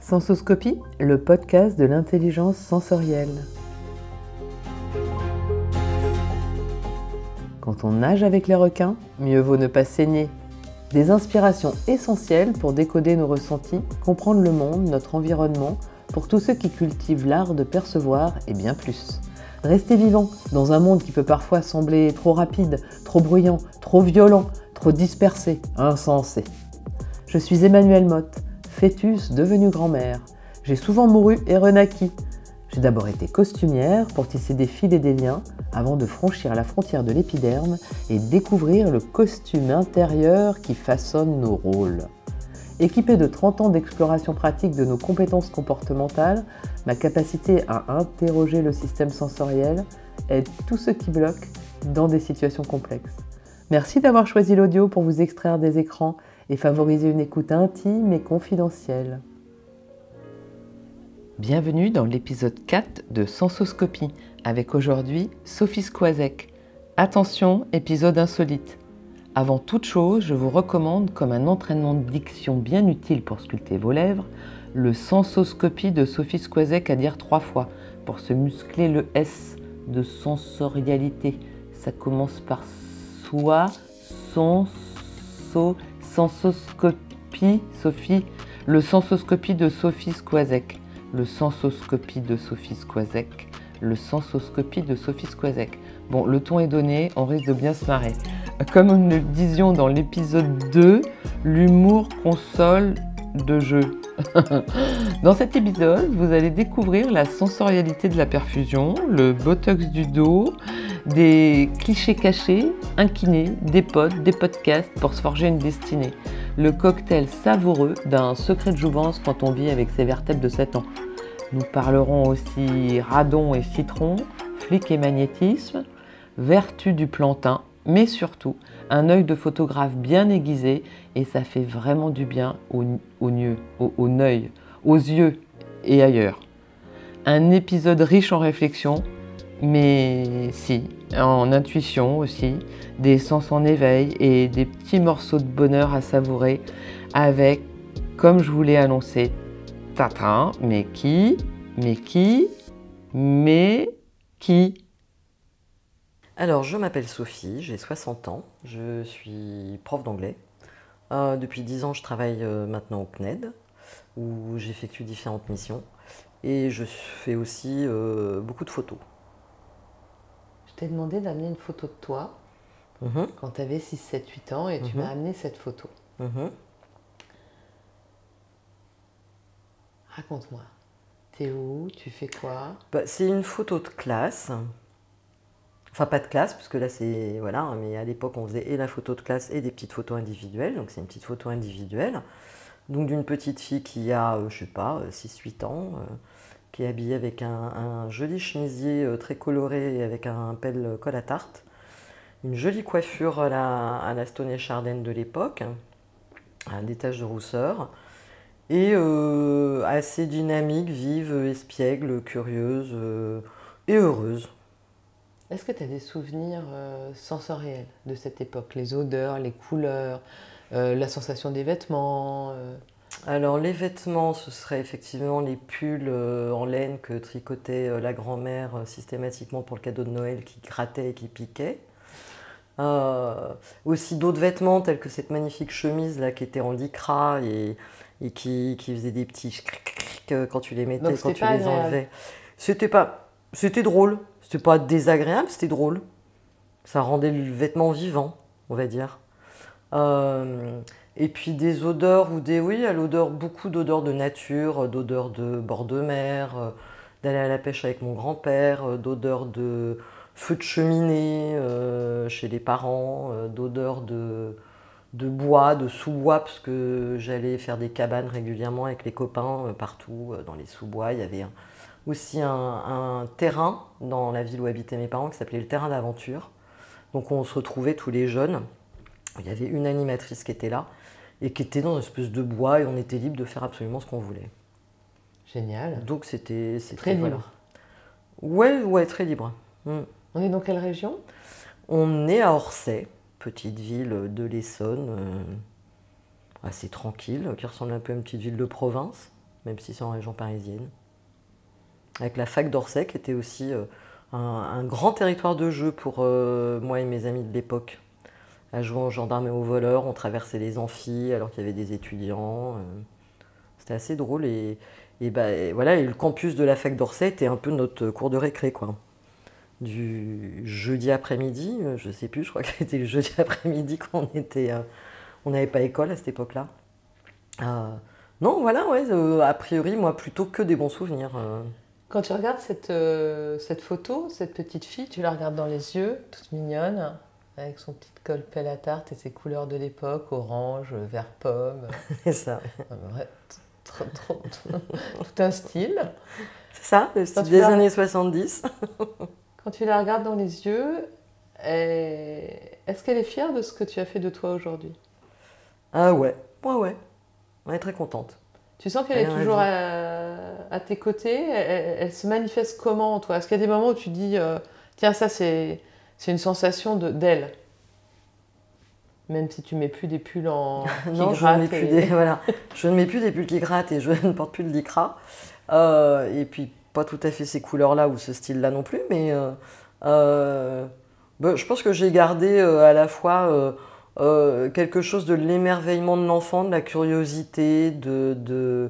Sensoscopie, le podcast de l'intelligence sensorielle. Quand on nage avec les requins, mieux vaut ne pas saigner. Des inspirations essentielles pour décoder nos ressentis, comprendre le monde, notre environnement, pour tous ceux qui cultivent l'art de percevoir et bien plus. Restez vivants dans un monde qui peut parfois sembler trop rapide, trop bruyant, trop violent, trop dispersé, insensé. Je suis Emmanuelle Motte, fœtus devenue grand-mère. J'ai souvent mouru et renaquis. J'ai d'abord été costumière pour tisser des fils et des liens avant de franchir la frontière de l'épiderme et découvrir le costume intérieur qui façonne nos rôles. Équipée de 30 ans d'exploration pratique de nos compétences comportementales, ma capacité à interroger le système sensoriel aide tout ce qui bloque dans des situations complexes. Merci d'avoir choisi l'audio pour vous extraire des écrans et favoriser une écoute intime et confidentielle. Bienvenue dans l'épisode 4 de Sensoscopie, avec aujourd'hui Sophie Squazek. Attention, épisode insolite. Avant toute chose, je vous recommande, comme un entraînement de diction bien utile pour sculpter vos lèvres, le Sensoscopie de Sophie Squazek à dire 3 fois, pour se muscler le S de sensorialité. Ça commence par soi, Sensoscopie, Sophie, le Sensoscopie de Sophie Squazek. Le Sensoscopie de Sophie Squazek, le Sensoscopie de Sophie Squazek. Bon, le ton est donné, on risque de bien se marrer. Comme nous le disions dans l'épisode 2, l'humour console de jeu. Dans cet épisode, vous allez découvrir la sensorialité de la perfusion, le botox du dos, des clichés cachés, un kiné, des potes, des podcasts pour se forger une destinée. Le cocktail savoureux d'un secret de jouvence quand on vit avec ses vertèbres de 7 ans. Nous parlerons aussi radon et citron, flic et magnétisme, vertu du plantain, mais surtout un œil de photographe bien aiguisé et ça fait vraiment du bien au œil, aux yeux et ailleurs. Un épisode riche en réflexion, mais si, en intuition aussi, des sens en éveil et des petits morceaux de bonheur à savourer avec, comme je vous l'ai annoncé, Tatin, mais qui Alors, je m'appelle Sophie, j'ai 60 ans, je suis prof d'anglais. Depuis 10 ans, je travaille maintenant au CNED, où j'effectue différentes missions. Et je fais aussi beaucoup de photos. Je t'ai demandé d'amener une photo de toi quand tu avais 6, 7, 8 ans et tu m'as amené cette photo. Raconte-moi, t'es où, tu fais quoi? C'est une photo de classe. Enfin, pas de classe, parce que là, c'est... Voilà, mais à l'époque, on faisait et la photo de classe et des petites photos individuelles. Donc, c'est une petite photo individuelle. Donc, d'une petite fille qui a, je sais pas, 6-8 ans, qui est habillée avec un joli chemisier très coloré et avec un pelle colle à tarte. Une jolie coiffure à la Stoney Chardin de l'époque, des taches de rousseur. Et assez dynamique, vive, espiègle, curieuse et heureuse. Est-ce que tu as des souvenirs sensoriels de cette époque? Les odeurs, les couleurs, la sensation des vêtements Alors les vêtements, ce serait effectivement les pulls en laine que tricotait la grand-mère systématiquement pour le cadeau de Noël qui grattait et qui piquait. Aussi d'autres vêtements tels que cette magnifique chemise là qui était en lycra et qui faisait des petits quand tu les mettais, quand tu les enlevais. C'était drôle. C'était pas désagréable, c'était drôle. Ça rendait le vêtement vivant, on va dire. Et puis des odeurs, oui, à l'odeur, beaucoup d'odeurs de nature, d'odeurs de bord de mer, d'aller à la pêche avec mon grand-père, d'odeurs de feu de cheminée chez les parents, d'odeurs de bois, de sous-bois, parce que j'allais faire des cabanes régulièrement avec les copains partout dans les sous-bois. Il y avait aussi un terrain dans la ville où habitaient mes parents qui s'appelait le terrain d'aventure. Donc on se retrouvait tous les jeunes. Il y avait une animatrice qui était là et qui était dans une espèce de bois et on était libre de faire absolument ce qu'on voulait. Génial. Donc c'était très libre. Ouais, très libre. On est dans quelle région? On est à Orsay, petite ville de l'Essonne, assez tranquille, qui ressemble un peu à une petite ville de province. même si c'est en région parisienne. Avec la fac d'Orsay, qui était aussi un grand territoire de jeu pour moi et mes amis de l'époque. À jouer aux gendarmes et aux voleurs, on traversait les amphis alors qu'il y avait des étudiants. C'était assez drôle et voilà, et le campus de la fac d'Orsay était un peu notre cours de récré, quoi. Du jeudi après-midi, je sais plus, je crois que c'était le jeudi après-midi quand on n'avait pas école à cette époque-là. Non, voilà, ouais, a priori, moi, plutôt que des bons souvenirs. Quand tu regardes cette photo, cette petite fille, tu la regardes dans les yeux, toute mignonne, avec son petit col pelle à tarte et ses couleurs de l'époque, orange, vert pomme. C'est ça. Ouais, tout un style. C'est ça, le style des années 70. Quand tu la regardes dans les yeux, est-ce qu'elle est fière de ce que tu as fait de toi aujourd'hui? Ah ouais. Elle est très contente. Tu sens qu'elle est toujours à tes côtés? Elle se manifeste comment en toi? Est-ce qu'il y a des moments où tu dis tiens, ça c'est une sensation d'elle? Même si tu mets plus des pulls qui non, grattent. Je ne mets plus des pulls qui grattent et je ne porte plus de lycra. Et puis pas tout à fait ces couleurs-là ou ce style-là non plus, mais je pense que j'ai gardé à la fois quelque chose de l'émerveillement de l'enfant, de la curiosité, de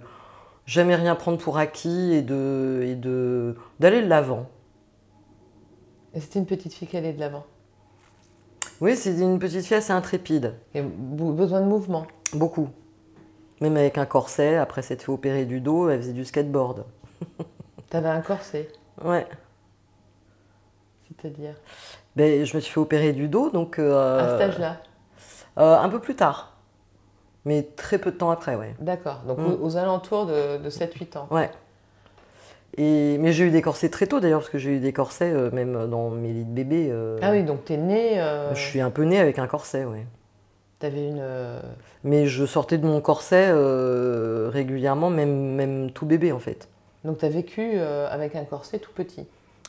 jamais rien prendre pour acquis et d'aller de l'avant. Et c'était une petite fille qui allait de l'avant? Oui, c'est une petite fille assez intrépide. Et besoin de mouvement? Beaucoup. Même avec un corset, après s'être fait opérer du dos, elle faisait du skateboard. T'avais un corset? Ouais. C'est-à-dire? Je me suis fait opérer du dos, donc... À cet âge-là? Un peu plus tard. Mais très peu de temps après, ouais. D'accord, donc aux alentours de 7-8 ans. Ouais. Mais j'ai eu des corsets très tôt d'ailleurs, parce que j'ai eu des corsets même dans mes lits de bébé. Ah oui, donc t'es née... Je suis un peu née avec un corset, ouais. T'avais une... Mais je sortais de mon corset régulièrement, même tout bébé en fait. Donc t'as vécu avec un corset tout petit?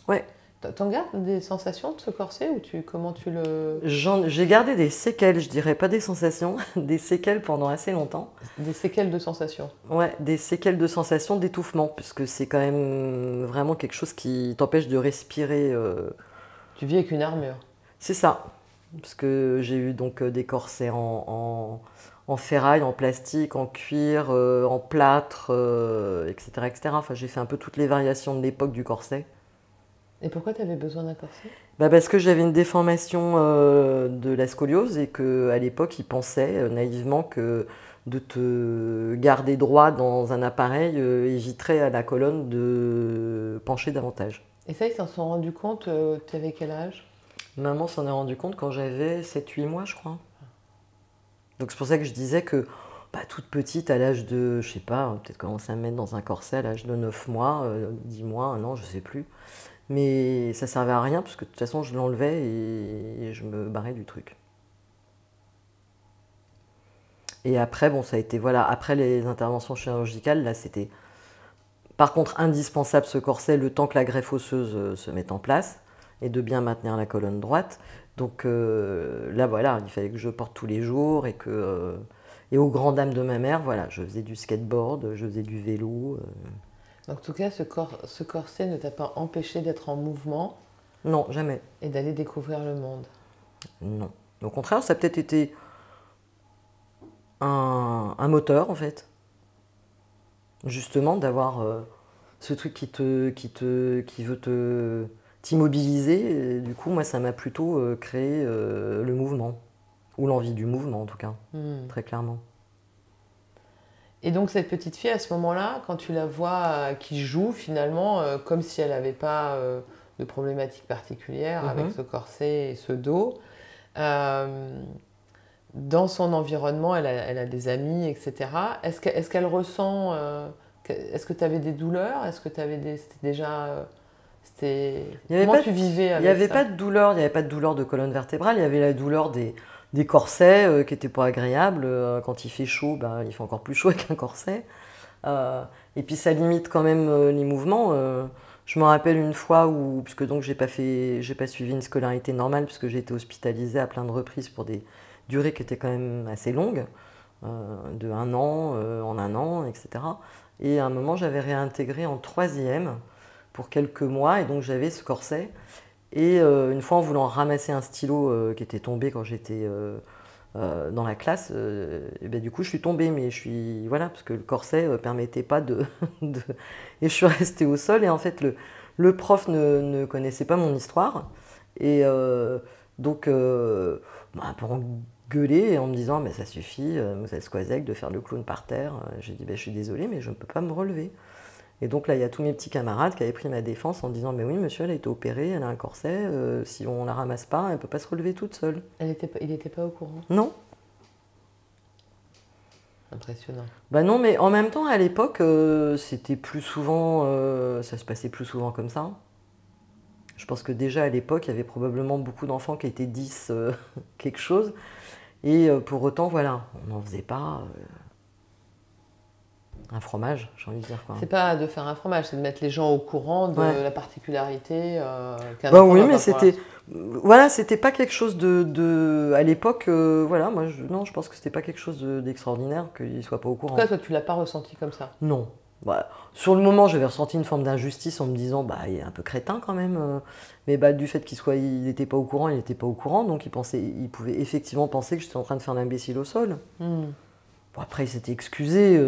Ouais. T'en gardes des sensations de ce corset ou comment tu le... J'ai gardé des séquelles, je dirais pas des sensations, des séquelles pendant assez longtemps. Des séquelles de sensations? Ouais, des séquelles de sensations d'étouffement, puisque c'est quand même vraiment quelque chose qui t'empêche de respirer. Tu vis avec une armure? C'est ça, parce que j'ai eu donc des corsets en ferraille, en plastique, en cuir, en plâtre, etc., etc. Enfin, j'ai fait un peu toutes les variations de l'époque du corset. Et pourquoi tu avais besoin d'un corset? Parce que j'avais une déformation de la scoliose et qu'à l'époque, ils pensaient naïvement que de te garder droit dans un appareil éviterait à la colonne de pencher davantage. Et ça, ils s'en sont rendus compte, tu avais quel âge? Maman s'en est rendu compte quand j'avais 7-8 mois, je crois. Donc c'est pour ça que je disais que toute petite, à l'âge de, je sais pas, peut-être commencer à me mettre dans un corset à l'âge de 9 mois, 10 mois, 1 an, je sais plus. Mais ça servait à rien, parce que de toute façon, je l'enlevais et je me barrais du truc. Et après, ça a été, voilà, après les interventions chirurgicales, là, c'était par contre indispensable ce corset le temps que la greffe osseuse se mette en place et de bien maintenir la colonne droite. Donc là, voilà, il fallait que je porte tous les jours et aux grandes dames de ma mère, voilà, je faisais du skateboard, je faisais du vélo. En tout cas, ce corset ne t'a pas empêché d'être en mouvement? Non, jamais. Et d'aller découvrir le monde? Non. Au contraire, ça a peut-être été un moteur, en fait. Justement, d'avoir ce truc qui veut t'immobiliser. Du coup, moi, ça m'a plutôt créé le mouvement. Ou l'envie du mouvement, en tout cas. Très clairement. Et donc cette petite fille, à ce moment-là, quand tu la vois qui joue finalement, comme si elle n'avait pas de problématique particulière avec ce corset et ce dos, dans son environnement, elle a des amis, etc. Est-ce qu'elle ressent... est-ce que tu avais des douleurs? Est-ce que tu avais c'était déjà... Comment tu vivais avec ça? Il n'y avait pas de douleur, il n'y avait pas de douleur de colonne vertébrale, il y avait la douleur des corsets qui n'étaient pas agréables. Quand il fait chaud, il fait encore plus chaud avec un corset. Et puis ça limite quand même les mouvements. Je me rappelle une fois où, puisque donc j'ai pas suivi une scolarité normale, puisque j'ai été hospitalisée à plein de reprises pour des durées qui étaient quand même assez longues. de 1 an en 1 an, etc. Et à un moment, j'avais réintégré en 3e pour quelques mois, et donc j'avais ce corset. Et une fois, en voulant ramasser un stylo qui était tombé quand j'étais dans la classe, et ben, du coup, je suis tombée, mais voilà, parce que le corset permettait pas de... Et je suis restée au sol, et en fait, le prof ne connaissait pas mon histoire. Et donc, un peu engueulé en me disant, mais ça suffit, Mlle Squazek, de faire le clown par terre. J'ai dit, ben, je suis désolée, mais je ne peux pas me relever. Et donc là, il y a tous mes petits camarades qui avaient pris ma défense en disant, mais oui, monsieur, elle a été opérée, elle a un corset, si on la ramasse pas, elle ne peut pas se relever toute seule. Il n'était pas au courant? Non. Impressionnant. Bah non, mais en même temps, à l'époque, c'était plus souvent, ça se passait plus souvent comme ça. Je pense que déjà à l'époque, il y avait probablement beaucoup d'enfants qui étaient 10 quelque chose. Et pour autant, voilà, on n'en faisait pas un fromage, j'ai envie de dire, quoi. C'est pas de faire un fromage, c'est de mettre les gens au courant de la particularité qu'un Bah enfant oui, va mais pas c'était, pouvoir- voilà, c'était pas quelque chose à l'époque, voilà, non, je pense que c'était pas quelque chose d'extraordinaire qu'il soit pas au En tout courant. cas, toi, tu l'as pas ressenti comme ça. Non. Bah, sur le moment, j'avais ressenti une forme d'injustice en me disant, bah, il est un peu crétin quand même. Mais bah, du fait il n'était pas au courant, il n'était pas au courant, donc il pouvait effectivement penser que j'étais en train de faire l'imbécile au sol. Hmm. Bon, après, il s'était excusé.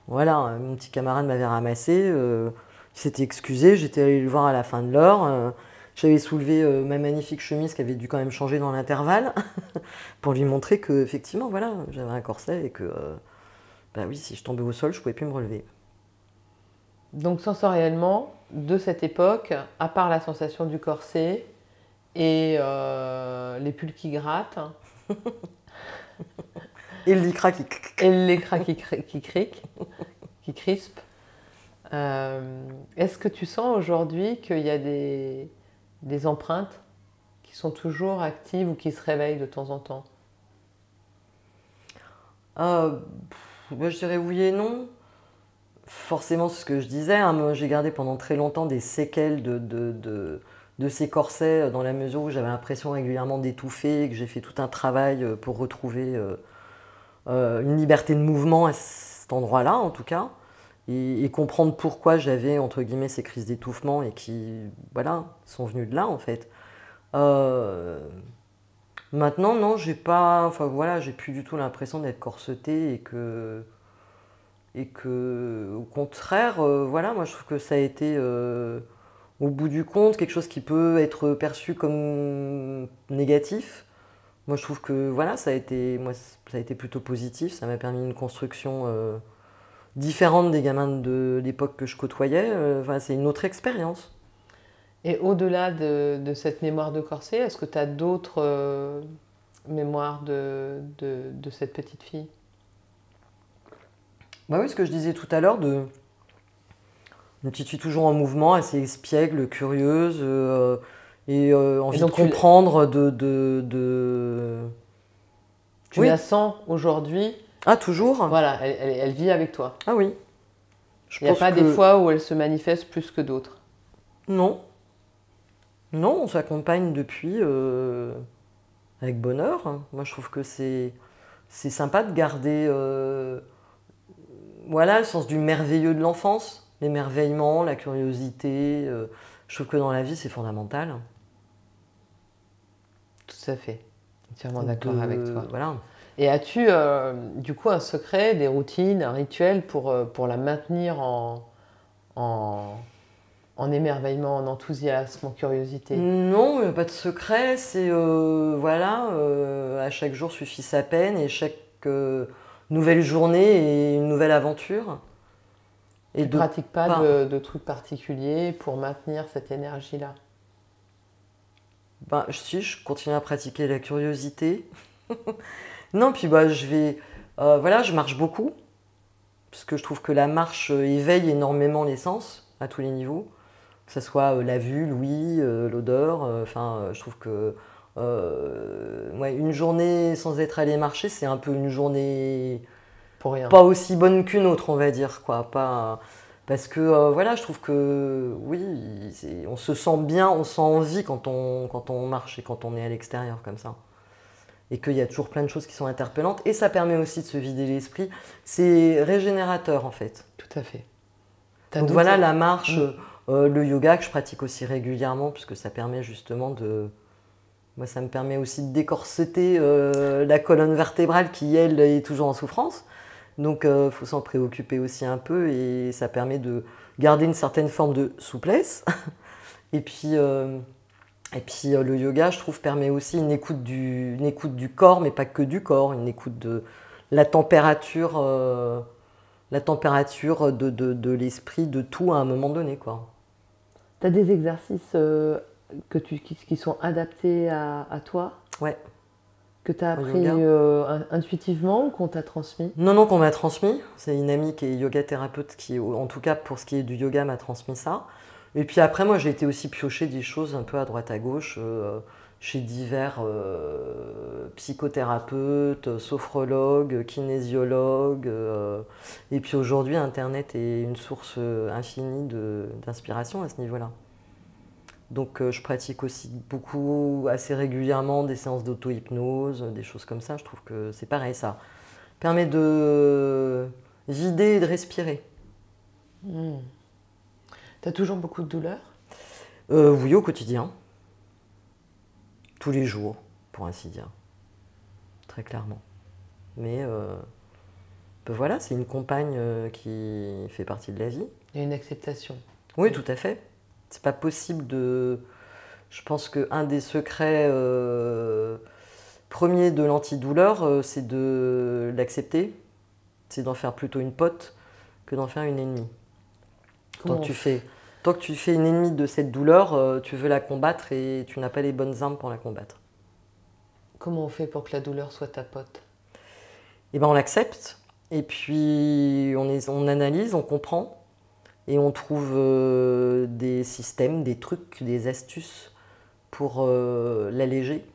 Voilà, mon petit camarade m'avait ramassé. Il s'était excusé. J'étais allée le voir à la fin de l'heure. J'avais soulevé ma magnifique chemise qui avait dû quand même changer dans l'intervalle pour lui montrer que, effectivement, voilà, j'avais un corset et que, bah oui, si je tombais au sol, je pouvais plus me relever. Donc sensoriellement, de cette époque, à part la sensation du corset et les pulls qui grattent Et le lycra qui... et l'écran qui crique, qui crispe, est-ce que tu sens aujourd'hui qu'il y a des empreintes qui sont toujours actives ou qui se réveillent de temps en temps? Bah, je dirais oui et non. Forcément, c'est ce que je disais, hein, moi, j'ai gardé pendant très longtemps des séquelles de ces corsets dans la mesure où j'avais l'impression régulièrement d'étouffer et que j'ai fait tout un travail pour retrouver une liberté de mouvement à cet endroit-là, en tout cas, et comprendre pourquoi j'avais, entre guillemets, ces crises d'étouffement et qui, voilà, sont venues de là, en fait. Euh, Maintenant, non, j'ai pas, enfin voilà, j'ai plus du tout l'impression d'être corsetée et que, au contraire, voilà, moi je trouve que ça a été, au bout du compte, quelque chose qui peut être perçu comme négatif. Moi, je trouve que voilà, ça a été plutôt positif. Ça m'a permis une construction différente des gamins de l'époque que je côtoyais. Enfin, c'est une autre expérience. Et au-delà de cette mémoire de corset, est-ce que tu as d'autres mémoires de cette petite fille? Bah oui, ce que je disais tout à l'heure, une petite fille toujours en mouvement, assez espiègle, curieuse, et envie de donc comprendre, tu Oui. la sens aujourd'hui, Ah, toujours? voilà, elle vit avec toi. Ah oui. Je Il n'y a pense pas que... des fois où elle se manifeste plus que d'autres. Non. Non, on s'accompagne depuis avec bonheur. Moi, je trouve que c'est sympa de garder voilà, le sens du merveilleux de l'enfance, l'émerveillement, la curiosité. Je trouve que dans la vie, c'est fondamental. Tout à fait. Entièrement d'accord avec toi. Voilà. Et as-tu du coup un secret, des routines, un rituel pour la maintenir en émerveillement, en enthousiasme, en curiosité? Non, pas de secret. C'est voilà, à chaque jour suffit sa peine et chaque nouvelle journée est une nouvelle aventure. Tu ne pratiques pas de trucs particuliers pour maintenir cette énergie-là? Ben, si, je continue à pratiquer la curiosité. Non, puis bah, voilà, je marche beaucoup, parce que je trouve que la marche éveille énormément les sens, à tous les niveaux. Que ce soit la vue, l'ouïe, l'odeur. Enfin, je trouve que ouais, une journée sans être allé marcher, c'est un peu une journée Pour rien. pas aussi bonne qu'une autre, on va dire, quoi. Pas, parce que voilà, je trouve que oui, on se sent bien, on sent envie quand on marche et quand on est à l'extérieur comme ça. et qu'il y a toujours plein de choses qui sont interpellantes. Et ça permet aussi de se vider l'esprit. C'est régénérateur en fait. Tout à fait. Donc voilà la marche, le yoga que je pratique aussi régulièrement puisque ça permet justement de... Moi ça me permet aussi de décorseter la colonne vertébrale qui elle est toujours en souffrance. Donc il faut s'en préoccuper aussi un peu et ça permet de garder une certaine forme de souplesse. Et puis le yoga, je trouve, permet aussi une écoute du corps, mais pas que du corps, une écoute de la température de l'esprit, de tout à un moment donné, quoi. Tu as des exercices qui sont adaptés à toi? Ouais. Que tu as Au appris yoga. intuitivement ou qu'on t'a transmis? Non, non, qu'on m'a transmis. C'est une amie qui est yoga thérapeute qui, en tout cas pour ce qui est du yoga, m'a transmis ça. Et puis après, moi, j'ai été aussi piocher des choses un peu à droite à gauche, chez divers psychothérapeutes, sophrologues, kinésiologues. Et puis aujourd'hui, Internet est une source infinie d'inspiration à ce niveau-là. Donc je pratique aussi beaucoup, assez régulièrement, des séances d'auto-hypnose, des choses comme ça. Je trouve que c'est pareil, ça permet de vider et de respirer. T'as toujours beaucoup de douleurs? Oui, au quotidien. Tous les jours, pour ainsi dire. Très clairement. Mais ben voilà, c'est une compagne qui fait partie de la vie. Il y a une acceptation. Oui, tout à fait. C'est pas possible de... Je pense qu'un des secrets premiers de l'antidouleur, c'est de l'accepter. C'est d'en faire plutôt une pote que d'en faire une ennemie. Tant que tu fais une ennemie de cette douleur, tu veux la combattre et tu n'as pas les bonnes armes pour la combattre. Comment on fait pour que la douleur soit ta pote? Eh ben on l'accepte et puis on analyse, on comprend et on trouve des systèmes, des trucs, des astuces pour l'alléger.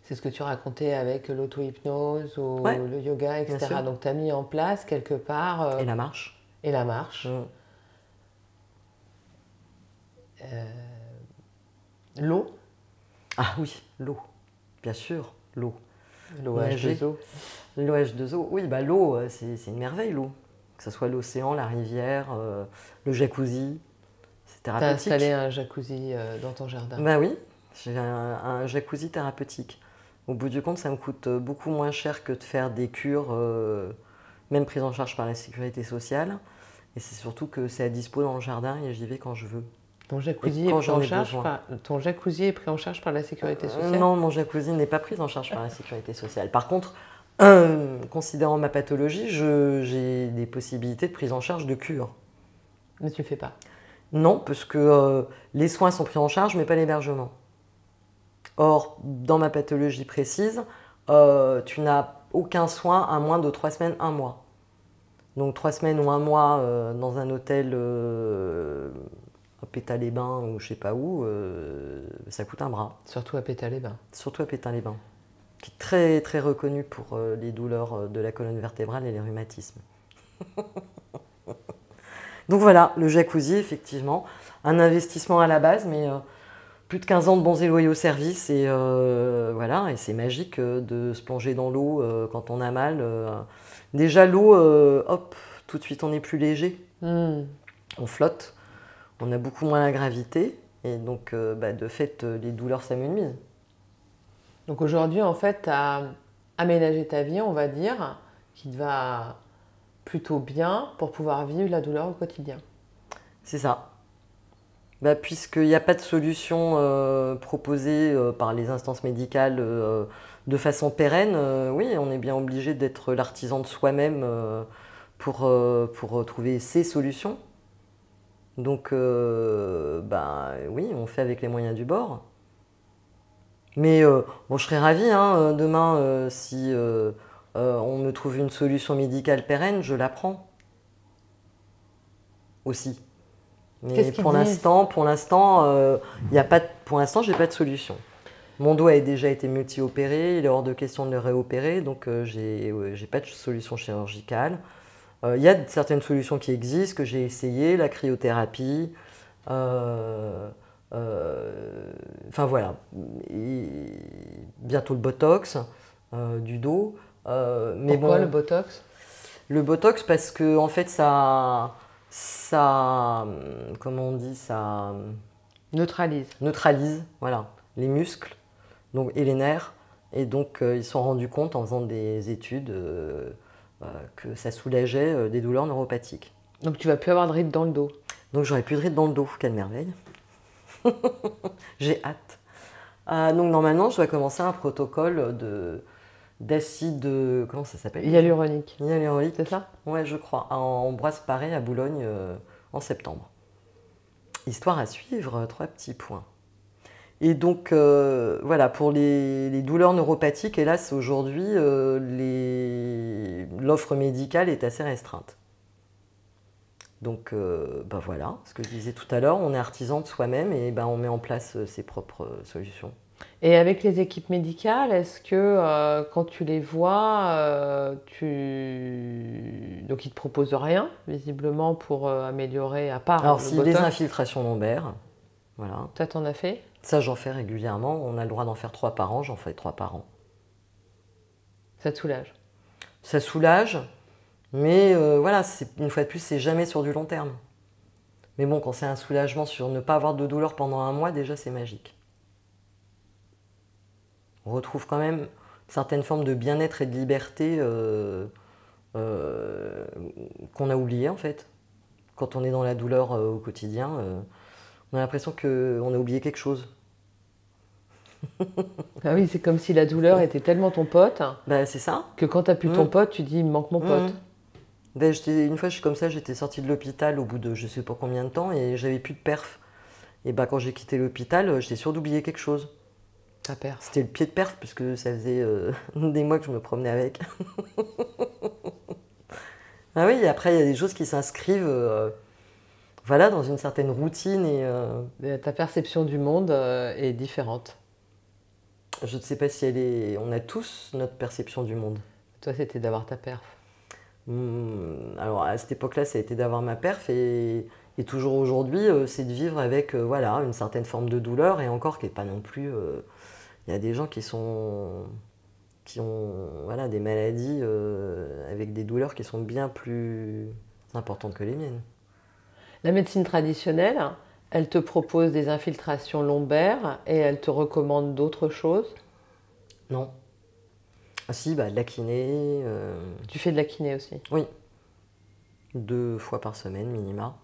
C'est ce que tu racontais avec l'auto-hypnose ou Ouais, le yoga, etc. Donc tu as mis en place quelque part... Et la marche. Et la marche. L'eau? Ah oui, l'eau. Bien sûr, l'eau. L'eau H2O. L'eau H2O, oui, bah, l'eau, c'est une merveille, l'eau. Que ce soit l'océan, la rivière, le jacuzzi, c'est Tu as thérapeutique. installé un jacuzzi dans ton jardin? Bah oui, j'ai un jacuzzi thérapeutique. Au bout du compte, ça me coûte beaucoup moins cher que de faire des cures, même prises en charge par la sécurité sociale. Et c'est surtout que c'est à dispo dans le jardin et j'y vais quand je veux. Ton jacuzzi, ton jacuzzi est pris en charge par la sécurité sociale? Non, mon jacuzzi n'est pas pris en charge par la sécurité sociale. Par contre, considérant ma pathologie, j'ai des possibilités de prise en charge de cure. Mais tu ne fais pas? Non, parce que les soins sont pris en charge, mais pas l'hébergement. Or, dans ma pathologie précise, tu n'as aucun soin à moins de 3 semaines, 1 mois. Donc 3 semaines ou 1 mois dans un hôtel à Pétales-les-Bains ou je sais pas où, ça coûte un bras. Surtout à Pétales-les-Bains. Surtout à Pétales-les-Bains, qui est très, très reconnu pour les douleurs de la colonne vertébrale et les rhumatismes. Donc voilà, le jacuzzi, effectivement, un investissement à la base, mais plus de 15 ans de bons et loyaux services, et voilà, et c'est magique de se plonger dans l'eau quand on a mal. Déjà l'eau, hop, tout de suite on est plus léger, on flotte, on a beaucoup moins la gravité, et donc de fait les douleurs s'amenuisent. Donc aujourd'hui, en fait, tu as aménagé ta vie, on va dire, qui te va plutôt bien pour pouvoir vivre la douleur au quotidien. C'est ça. Puisqu'il n'y a pas de solution proposée par les instances médicales de façon pérenne, oui, on est bien obligé d'être l'artisan de soi-même pour trouver ces solutions. Donc, oui, on fait avec les moyens du bord. Mais bon, je serais ravie, hein, demain, si on me trouve une solution médicale pérenne, je la prends aussi. Mais pour l'instant, j'ai pas de solution. Mon doigt a déjà été multi-opéré, il est hors de question de le réopérer, donc j'ai pas de solution chirurgicale. Il y a certaines solutions qui existent, que j'ai essayé, la cryothérapie, enfin voilà, et bientôt le botox. du dos. Mais Pourquoi bon, le Botox? le Botox, parce que en fait, comment on dit, ça Neutralise. neutralise, voilà, les muscles donc, et les nerfs. Et donc, ils se sont rendus compte en faisant des études que ça soulageait des douleurs neuropathiques. Donc tu vas plus avoir de rides dans le dos. Donc, j'aurais plus de rides dans le dos, quelle merveille. J'ai hâte. Donc, normalement, je dois commencer un protocole d'acide, comment ça s'appelle? Hyaluronique. Hyaluronique. C'est ça? Ouais, je crois, en Ambroise-Paré à Boulogne en septembre. Histoire à suivre, 3 petits points. Et donc, voilà, pour les douleurs neuropathiques, hélas, aujourd'hui, l'offre médicale est assez restreinte. Donc, ben voilà, ce que je disais tout à l'heure, on est artisan de soi-même et ben, on met en place ses propres solutions. Et avec les équipes médicales, est-ce que quand tu les vois, donc ils te proposent rien, visiblement, pour améliorer, à part Alors, le si les Botox? infiltrations lombaires, voilà, Toi, t'en as fait? ça j'en fais régulièrement, on a le droit d'en faire 3 par an, j'en fais 3 par an. Ça te soulage? Ça soulage, mais voilà, une fois de plus, c'est jamais sur du long terme. Mais bon, quand c'est un soulagement sur ne pas avoir de douleur pendant un mois, déjà c'est magique. On retrouve quand même certaines formes de bien-être et de liberté qu'on a oubliées en fait. Quand on est dans la douleur au quotidien, on a l'impression qu'on a oublié quelque chose. Ah oui, c'est comme si la douleur était tellement ton pote Bah, c'est ça. que quand t'as plus ton pote, tu dis il me manque mon pote. Ben, une fois, je suis comme ça, j'étais sortie de l'hôpital au bout de je sais pas combien de temps et j'avais plus de perf. Et bah, quand j'ai quitté l'hôpital, j'étais sûre d'oublier quelque chose. Ta perf. C'était le pied de perf, puisque ça faisait des mois que je me promenais avec. Ah oui, et après, il y a des choses qui s'inscrivent voilà, dans une certaine routine. Ta perception du monde est différente. Je ne sais pas si elle est. On a tous notre perception du monde. Toi, c'était d'avoir ta perf. Alors, à cette époque-là, ça a été d'avoir ma perf. Et toujours aujourd'hui, c'est de vivre avec voilà, une certaine forme de douleur. Et encore, qui n'est pas non plus. Il y a des gens qui ont voilà, des maladies avec des douleurs qui sont bien plus importantes que les miennes. La médecine traditionnelle, elle te propose des infiltrations lombaires et elle te recommande d'autres choses. Non. Ah si, bah, de la kiné. Tu fais de la kiné aussi? Oui. 2 fois par semaine, minima.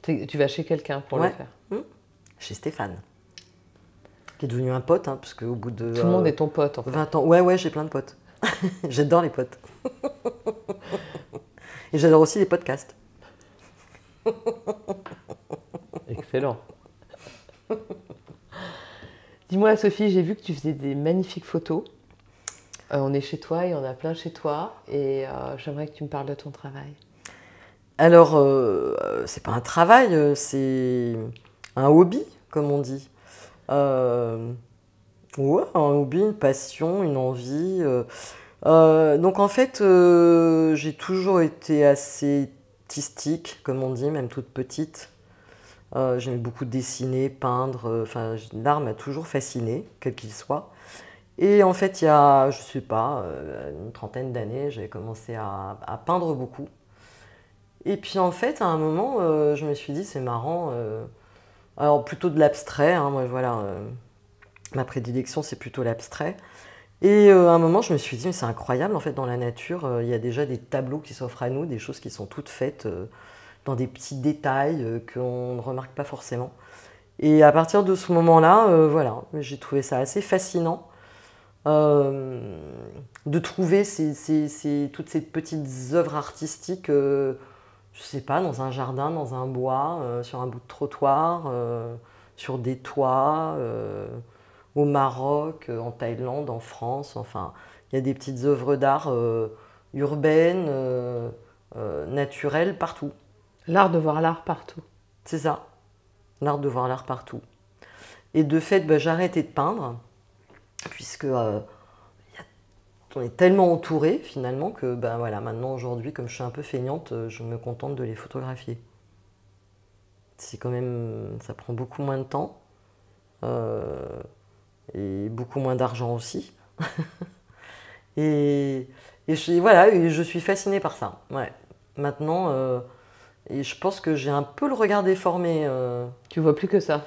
Tu vas chez quelqu'un pour le faire? Chez Stéphane. Qui est devenu un pote, hein, parce qu'au bout de... Tout le monde est ton pote, en fait. 20 ans. Ouais, j'ai plein de potes. J'adore les potes. Et j'adore aussi les podcasts. Excellent. Dis-moi, Sophie, j'ai vu que tu faisais des magnifiques photos. On est chez toi, il y en a plein chez toi. Et j'aimerais que tu me parles de ton travail. Alors, c'est pas un travail, c'est un hobby, comme on dit. Ouais, un hobby, une passion, une envie. Donc en fait, j'ai toujours été assez artistique, comme on dit, même toute petite. J'aimais beaucoup dessiner, peindre. Enfin, l'art m'a toujours fasciné, quel qu'il soit. Et en fait, il y a, je sais pas, une trentaine d'années, j'ai commencé à peindre beaucoup. Et puis en fait, à un moment, je me suis dit, c'est marrant. Alors plutôt de l'abstrait, hein, moi voilà, ma prédilection c'est plutôt l'abstrait. Et à un moment, je me suis dit, mais c'est incroyable, en fait, dans la nature, il y a déjà des tableaux qui s'offrent à nous, des choses qui sont toutes faites dans des petits détails qu'on ne remarque pas forcément. Et à partir de ce moment-là, voilà, j'ai trouvé ça assez fascinant de trouver toutes ces petites œuvres artistiques, je sais pas, dans un jardin, dans un bois, sur un bout de trottoir, sur des toits. Au Maroc, en Thaïlande, en France, enfin, il y a des petites œuvres d'art urbaines, naturelles, partout. L'art de voir l'art partout. C'est ça, l'art de voir l'art partout. Et de fait, bah, j'ai arrêté de peindre, puisque on est tellement entouré finalement que bah, voilà, maintenant aujourd'hui, comme je suis un peu feignante, je me contente de les photographier. C'est quand même, ça prend beaucoup moins de temps. Et beaucoup moins d'argent aussi. Et, voilà, et je suis fascinée par ça. Ouais. Maintenant, et je pense que j'ai un peu le regard déformé Tu vois plus que ça.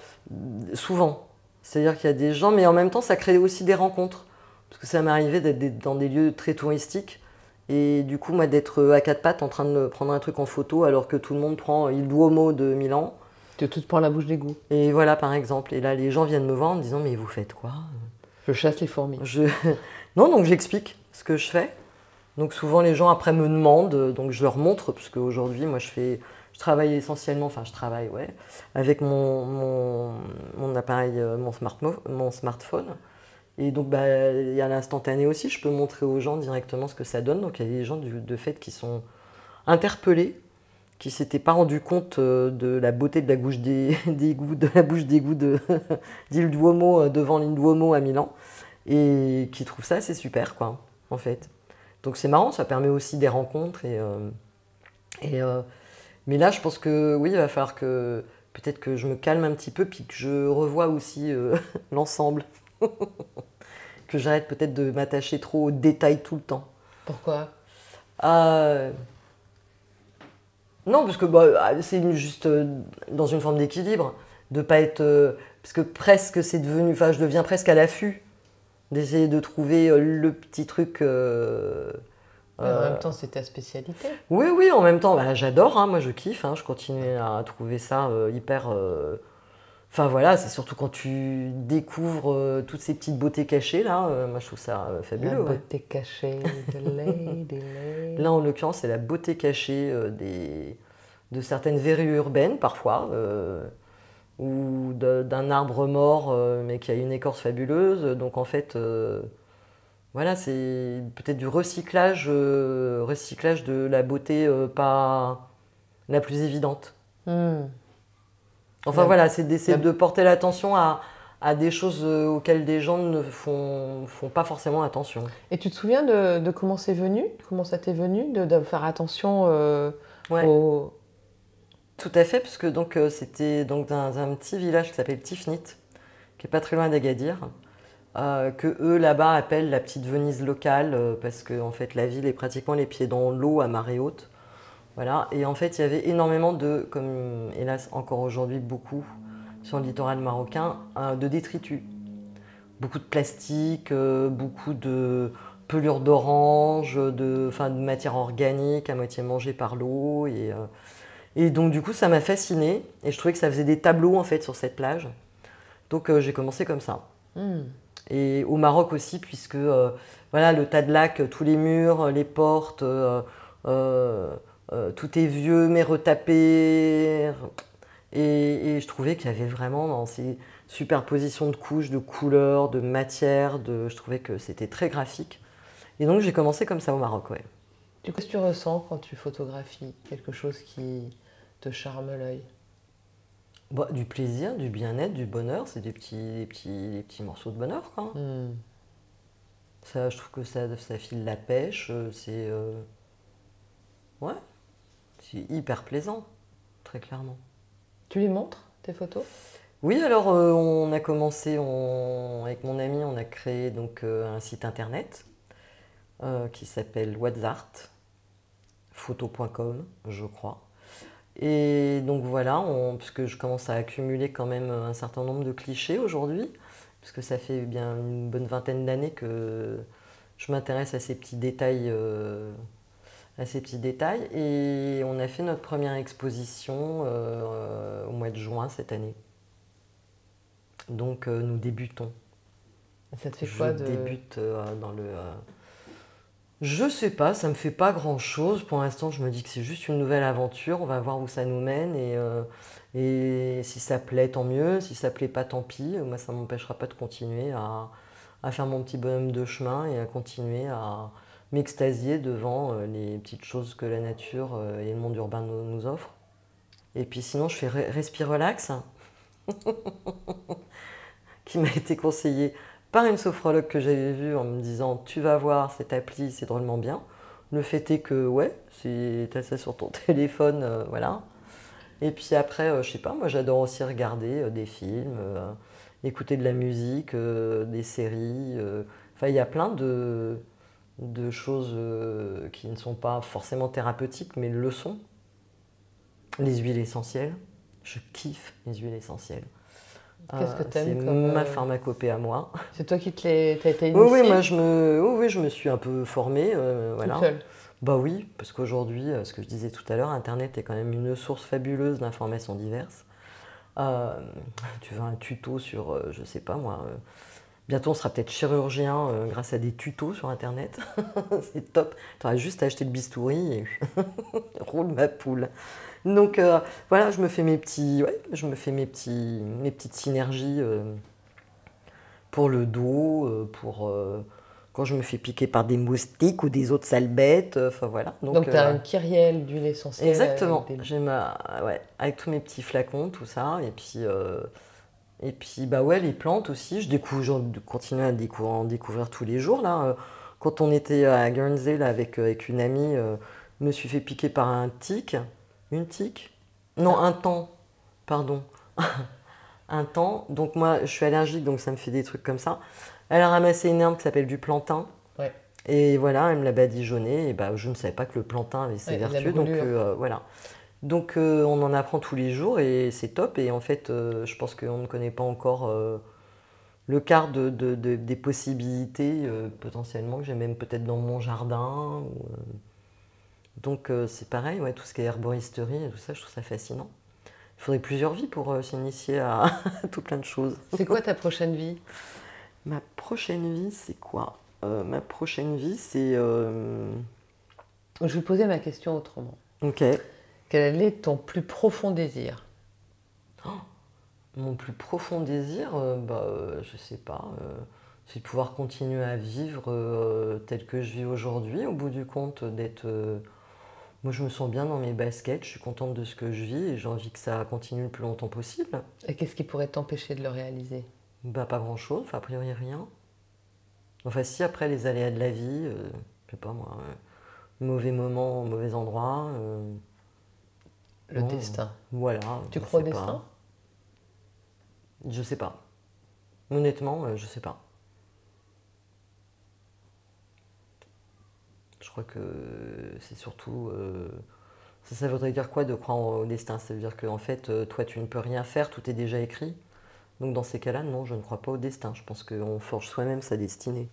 souvent. C'est-à-dire qu'il y a des gens, mais en même temps, ça crée aussi des rencontres. Parce que ça m'est arrivé d'être dans des lieux très touristiques. Et du coup, moi, d'être à quatre pattes en train de prendre un truc en photo alors que tout le monde prend Il Duomo de Milan. Tu te prends la bouche d'égout. Et voilà, par exemple. Et là, les gens viennent me voir en me disant, mais vous faites quoi? Je chasse les fourmis. Non, donc j'explique ce que je fais. Donc souvent, les gens après me demandent, donc je leur montre, parce qu'aujourd'hui, moi, je travaille essentiellement, enfin, je travaille, ouais, avec mon appareil, mon smartphone. Et donc, bah, il y a l'instantané aussi, je peux montrer aux gens directement ce que ça donne. Donc, il y a des gens de fait qui sont interpellés, qui s'étaient pas rendus compte de la beauté de la bouche d'égout, de la bouche d'égout d'Il Duomo devant l'Il Duomo à Milan, et qui trouvent ça assez super, quoi, en fait. Donc c'est marrant, ça permet aussi des rencontres. Mais là, je pense que oui, il va falloir que peut-être que je me calme un petit peu, puis que je revoie aussi l'ensemble. Que j'arrête peut-être de m'attacher trop aux détails tout le temps. Pourquoi? Euh, Non, parce que bah, c'est juste dans une forme d'équilibre, de pas être... parce que presque c'est devenu... Enfin, je deviens presque à l'affût d'essayer de trouver le petit truc... Mais en même temps, c'est ta spécialité. Oui, oui, en même temps, bah, j'adore, hein, moi je kiffe, hein, je continue à trouver ça hyper... Enfin voilà, c'est surtout quand tu découvres toutes ces petites beautés cachées, là, moi je trouve ça La fabuleux. Ouais. beauté cachée de Lady Lady. Là, en l'occurrence, c'est la beauté cachée de certaines verrues urbaines, parfois, ou d'un arbre mort, mais qui a une écorce fabuleuse. Donc en fait, voilà, c'est peut-être du recyclage de la beauté pas la plus évidente. Hmm. Enfin La- voilà, c'est d'essayer la- de porter l'attention à des choses auxquelles des gens ne font pas forcément attention. Et tu te souviens de comment c'est venu? Comment ça t'est venu de faire attention Ouais, aux... tout à fait, puisque donc c'était donc dans un petit village qui s'appelle Tifnit, qui est pas très loin d'Agadir, que eux là-bas appellent la petite Venise locale, parce que en fait la ville est pratiquement les pieds dans l'eau à marée haute. Voilà. Et en fait il y avait énormément de, comme hélas encore aujourd'hui beaucoup sur le littoral marocain, de détritus. Beaucoup de plastique, beaucoup de pelures d'orange, enfin, de matière organique à moitié mangée par l'eau. Et donc du coup ça m'a fascinée et je trouvais que ça faisait des tableaux en fait sur cette plage. Donc j'ai commencé comme ça. Hmm. Et au Maroc aussi, puisque voilà, le tas de lacs, tous les murs, les portes, euh, tout est vieux mais retapé. Et je trouvais qu'il y avait vraiment dans ces superpositions de couches, de couleurs, de matières, je trouvais que c'était très graphique. Et donc j'ai commencé comme ça au Maroc, ouais. Qu'est-ce que tu ressens quand tu photographies quelque chose qui te charme l'œil? Bah, du plaisir, du bien-être, du bonheur, c'est des petits morceaux de bonheur, quoi. Hmm. Ça, je trouve que ça file la pêche, ouais, c'est hyper plaisant, très clairement. Tu les montres, tes photos? Oui, alors on a commencé, avec mon ami, on a créé donc un site internet qui s'appelle WhatsArt, photo.com, je crois. Et donc voilà, puisque je commence à accumuler quand même un certain nombre de clichés aujourd'hui, puisque ça fait bien une bonne vingtaine d'années que je m'intéresse à ces petits détails, Et on a fait notre première exposition au mois de juin cette année. Donc nous débutons. Ça te fait Je quoi de... débute dans le... Je sais pas, ça me fait pas grand-chose. Pour l'instant, je me dis que c'est juste une nouvelle aventure. On va voir où ça nous mène. Et si ça plaît, tant mieux. Si ça plaît pas, tant pis. Moi, ça m'empêchera pas de continuer à faire mon petit bonhomme de chemin et à continuer à m'extasier devant les petites choses que la nature et le monde urbain nous offrent. Et puis sinon, je fais Respire Relax, qui m'a été conseillé par une sophrologue que j'avais vue en me disant tu vas voir cette appli, c'est drôlement bien. Le fait est que ouais, t'as ça sur ton téléphone, voilà. Et puis après, je sais pas, moi j'adore aussi regarder des films, écouter de la musique, des séries. Enfin, il y a plein de choses qui ne sont pas forcément thérapeutiques, mais le sont. Les huiles essentielles. Je kiffe les huiles essentielles. Qu'est-ce que tu C'est aimes comme... ma pharmacopée à moi. C'est toi qui t'as été Oui, oui, initiée moi je me suis un peu formée. Voilà. toute seule? Bah oui, parce qu'aujourd'hui, ce que je disais tout à l'heure, Internet est quand même une source fabuleuse d'informations diverses. Tu veux un tuto sur, je sais pas moi, bientôt on sera peut-être chirurgien grâce à des tutos sur Internet. C'est top. Tu auras juste à acheter le bistouri et roule ma poule. Donc voilà, je me fais je me fais mes petites synergies pour le dos, pour quand je me fais piquer par des moustiques ou des autres sales bêtes. Enfin voilà. Donc tu as une kyrielle d'huile essentielle. Exactement. Avec des... J'ai ouais, avec tous mes petits flacons, tout ça, et puis bah ouais, les plantes aussi. Je continue à en découvrir tous les jours là. Quand on était à Guernsey là, avec une amie, je me suis fait piquer par une tique. Non, un taon, pardon. Un taon. Donc moi, je suis allergique, donc ça me fait des trucs comme ça. Elle a ramassé une herbe qui s'appelle du plantain. Ouais. Et voilà, elle me l'a badigeonné. Et bah, je ne savais pas que le plantain avait ses vertus. Donc voilà. Donc on en apprend tous les jours et c'est top. Et en fait, je pense qu'on ne connaît pas encore le quart des possibilités potentiellement que j'ai même peut-être dans mon jardin. Donc c'est pareil, ouais, tout ce qui est herboristerie et tout ça, je trouve ça fascinant. Il faudrait plusieurs vies pour s'initier à tout plein de choses. C'est quoi ta prochaine vie? Ma prochaine vie, c'est quoi? Ma prochaine vie, c'est... Je vais poser ma question autrement. Ok. Quel est ton plus profond désir? Mon plus profond désir, je sais pas, c'est de pouvoir continuer à vivre tel que je vis aujourd'hui, au bout du compte, d'être... moi, je me sens bien dans mes baskets, je suis contente de ce que je vis et j'ai envie que ça continue le plus longtemps possible. Et qu'est-ce qui pourrait t'empêcher de le réaliser? Bah, pas grand-chose, enfin, a priori rien. Enfin, si, après, les aléas de la vie, je sais pas moi, mauvais moment, mauvais endroit. Le destin. Voilà. Tu crois au destin? Je sais pas. Honnêtement, je sais pas. Je crois que c'est surtout... ça voudrait dire quoi de croire au destin? Ça veut dire qu'en fait, toi, tu ne peux rien faire, tout est déjà écrit. Donc dans ces cas-là, non, je ne crois pas au destin. Je pense qu'on forge soi-même sa destinée.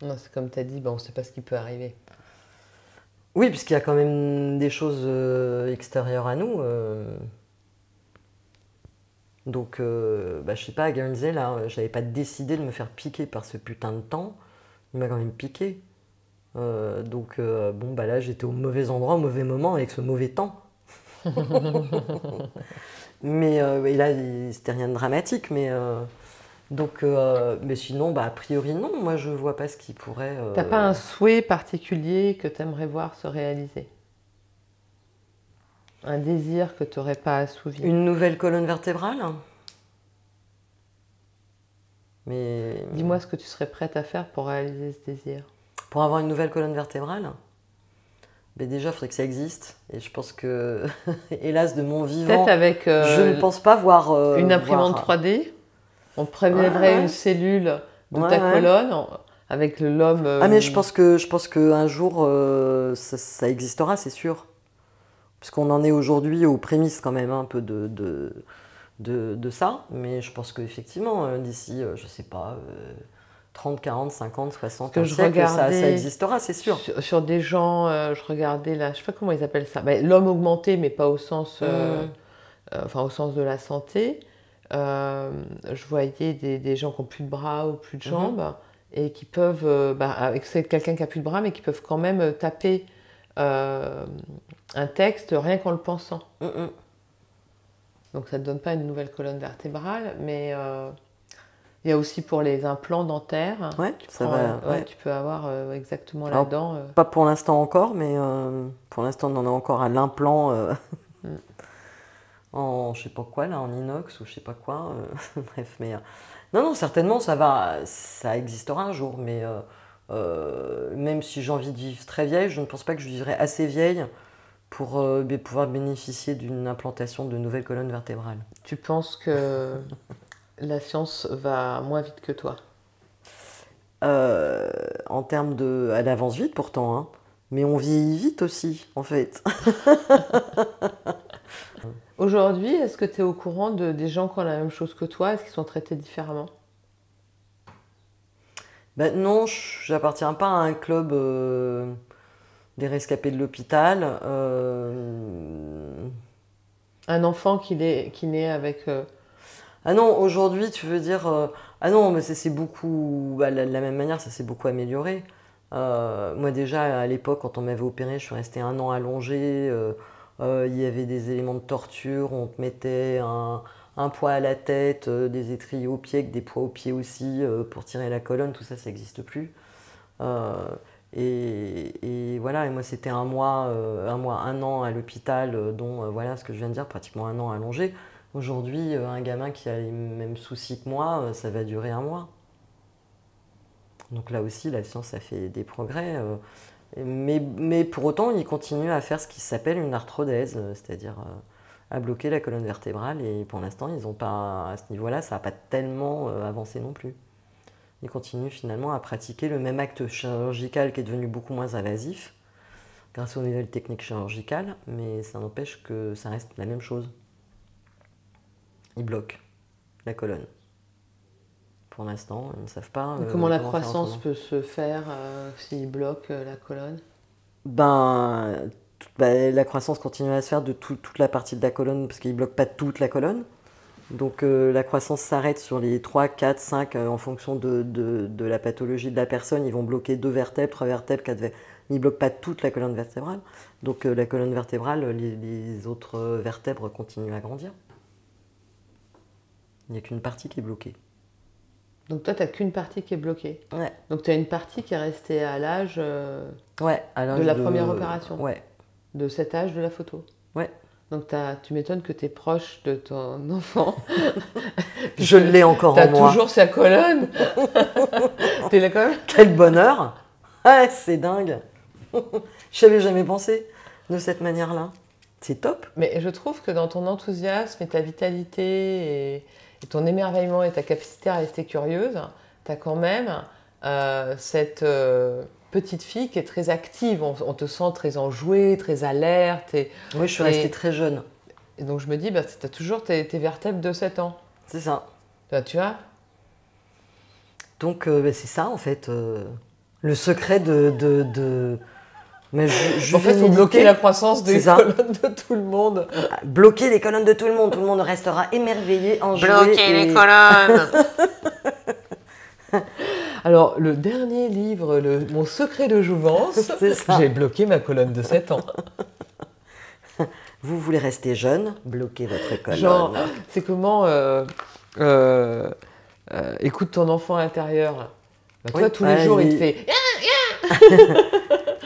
Non, c'est comme tu as dit, on ne sait pas ce qui peut arriver. Oui, puisqu'il y a quand même des choses extérieures à nous. Donc, je sais pas, à Guernsey, là, j'avais pas décidé de me faire piquer par ce putain de temps. Il m'a quand même piqué. Là, j'étais au mauvais endroit, au mauvais moment, avec ce mauvais temps. Mais là, c'était rien de dramatique. Mais sinon, a priori, non. Moi, je vois pas ce qui pourrait... T'as pas un souhait particulier que tu aimerais voir se réaliser? Un désir que tu n'aurais pas assouvi? Une nouvelle colonne vertébrale? Mais... Dis-moi ce que tu serais prête à faire pour réaliser ce désir. Pour avoir une nouvelle colonne vertébrale? Déjà, il faudrait que ça existe. Et je pense que, hélas, de mon vivant, avec, je ne pense pas voir... une imprimante 3D. On te prélèverait une cellule de ta colonne avec l'homme... Ah, mais je pense qu'un jour, ça existera, c'est sûr. Parce qu'on en est aujourd'hui aux prémices quand même un peu de ça. Mais je pense qu'effectivement, d'ici, je sais pas... 30, 40, 50, 60, un siècle, ça existera, c'est sûr. Sur des gens, je regardais là, je sais pas comment ils appellent ça, l'homme augmenté, mais pas au sens, au sens de la santé. Je voyais des gens qui n'ont plus de bras ou plus de jambes et qui peuvent, c'est quelqu'un qui a plus de bras, mais qui peuvent quand même taper un texte rien qu'en le pensant. Donc ça ne te donne pas une nouvelle colonne vertébrale, mais... il y a aussi pour les implants dentaires. Ouais, tu peux avoir exactement là-dedans. Pas pour l'instant encore, mais pour l'instant on en a encore à l'implant en je sais pas quoi là, en inox ou je sais pas quoi. Bref, mais non, certainement ça existera un jour, mais même si j'ai envie de vivre très vieille, je ne pense pas que je vivrai assez vieille pour pouvoir bénéficier d'une implantation de nouvelles colonnes vertébrales. Tu penses que la science va moins vite que toi? En en termes de... Elle avance vite pourtant, hein. Mais on vieillit vite aussi, en fait. Aujourd'hui, est-ce que tu es au courant des gens qui ont la même chose que toi? Est-ce qu'ils sont traités différemment? Ben non, j'appartiens pas à un club des rescapés de l'hôpital. Un enfant qui naît avec... Ah non, aujourd'hui, tu veux dire... Ah non, mais c'est beaucoup... Bah, de la même manière, ça s'est beaucoup amélioré. Moi déjà, à l'époque, quand on m'avait opéré, je suis restée 1 an allongée. Il y avait des éléments de torture, on te mettait un poids à la tête, des étriers aux pieds, avec des poids aux pieds aussi, pour tirer la colonne, tout ça, ça n'existe plus. Et voilà, et moi c'était 1 an à l'hôpital, dont voilà ce que je viens de dire, pratiquement 1 an allongé. Aujourd'hui, un gamin qui a les mêmes soucis que moi, ça va durer 1 mois. Donc là aussi, la science a fait des progrès. Mais pour autant, il continue à faire ce qui s'appelle une arthrodèse, c'est-à-dire à bloquer la colonne vertébrale. Et pour l'instant, ils ont pas, à ce niveau-là, ça n'a pas tellement avancé non plus. Ils continuent finalement à pratiquer le même acte chirurgical qui est devenu beaucoup moins invasif grâce aux nouvelles techniques chirurgicales, mais ça n'empêche que ça reste la même chose. Ils bloquent la colonne. Pour l'instant, ils ne savent pas. Comment la croissance peut se faire s'ils bloquent la colonne? La croissance continue à se faire de toute la partie de la colonne parce qu'ils ne bloquent pas toute la colonne. Donc la croissance s'arrête sur les 3, 4, 5 en fonction de la pathologie de la personne. Ils vont bloquer 2 vertèbres, 3 vertèbres, 4 vertèbres. Ils ne bloquent pas toute la colonne vertébrale. Donc la colonne vertébrale, les autres vertèbres continuent à grandir. Il n'y a qu'une partie qui est bloquée. Donc toi, tu n'as qu'une partie qui est bloquée. Ouais. Donc tu as une partie qui est restée à l'âge ouais, de la première opération. Ouais. De cet âge de la photo. Ouais. Donc tu m'étonnes que tu es proche de ton enfant. Je l'ai encore en moi. Tu as toujours sa colonne. T'es là quand même. Quel bonheur. Ouais, c'est dingue. Je n'avais jamais pensé de cette manière-là. C'est top. Mais je trouve que dans ton enthousiasme et ta vitalité et ton émerveillement et ta capacité à rester curieuse, tu as quand même cette petite fille qui est très active. On te sent très enjouée, très alerte. Oui, je suis restée très jeune. Et donc je me dis, tu as toujours tes vertèbres de 7 ans. C'est ça. Tu vois? Donc c'est ça en fait. Le secret de... Mais en fait, il faut bloquer la croissance des colonnes de tout le monde. Bloquer les colonnes de tout le monde restera émerveillé, enjoué. Bloquer les colonnes. Alors, le dernier livre, Mon secret de jouvence, j'ai bloqué ma colonne de 7 ans. Vous voulez rester jeune, bloquez votre colonne. Genre, c'est comment écoute ton enfant intérieur. Toi, tous les jours, il te fait...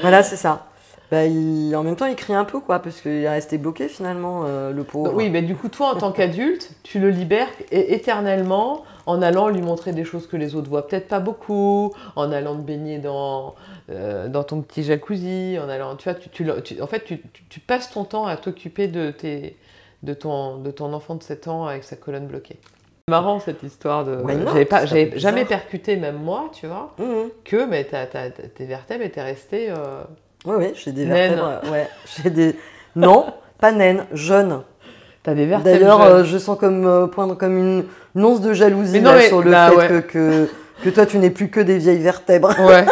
Voilà, c'est ça. En même temps, il crie un peu, quoi, parce qu'il est resté bloqué, finalement, le pauvre. Oui, mais du coup, toi, en tant qu'adulte, tu le libères éternellement en allant lui montrer des choses que les autres voient peut-être pas beaucoup, en allant te baigner dans ton petit jacuzzi, en allant... Tu vois, en fait, tu passes ton temps à t'occuper de ton enfant de 7 ans avec sa colonne bloquée. C'est marrant cette histoire de... J'avais jamais percuté, même moi, tu vois, que mais tes vertèbres étaient restées... Oui, j'ai des vertèbres. Ouais, non, pas naine, jeune. T'as des vertèbres. D'ailleurs, je sens poindre comme une once de jalousie sur le fait que toi, tu n'es plus que des vieilles vertèbres. Ouais.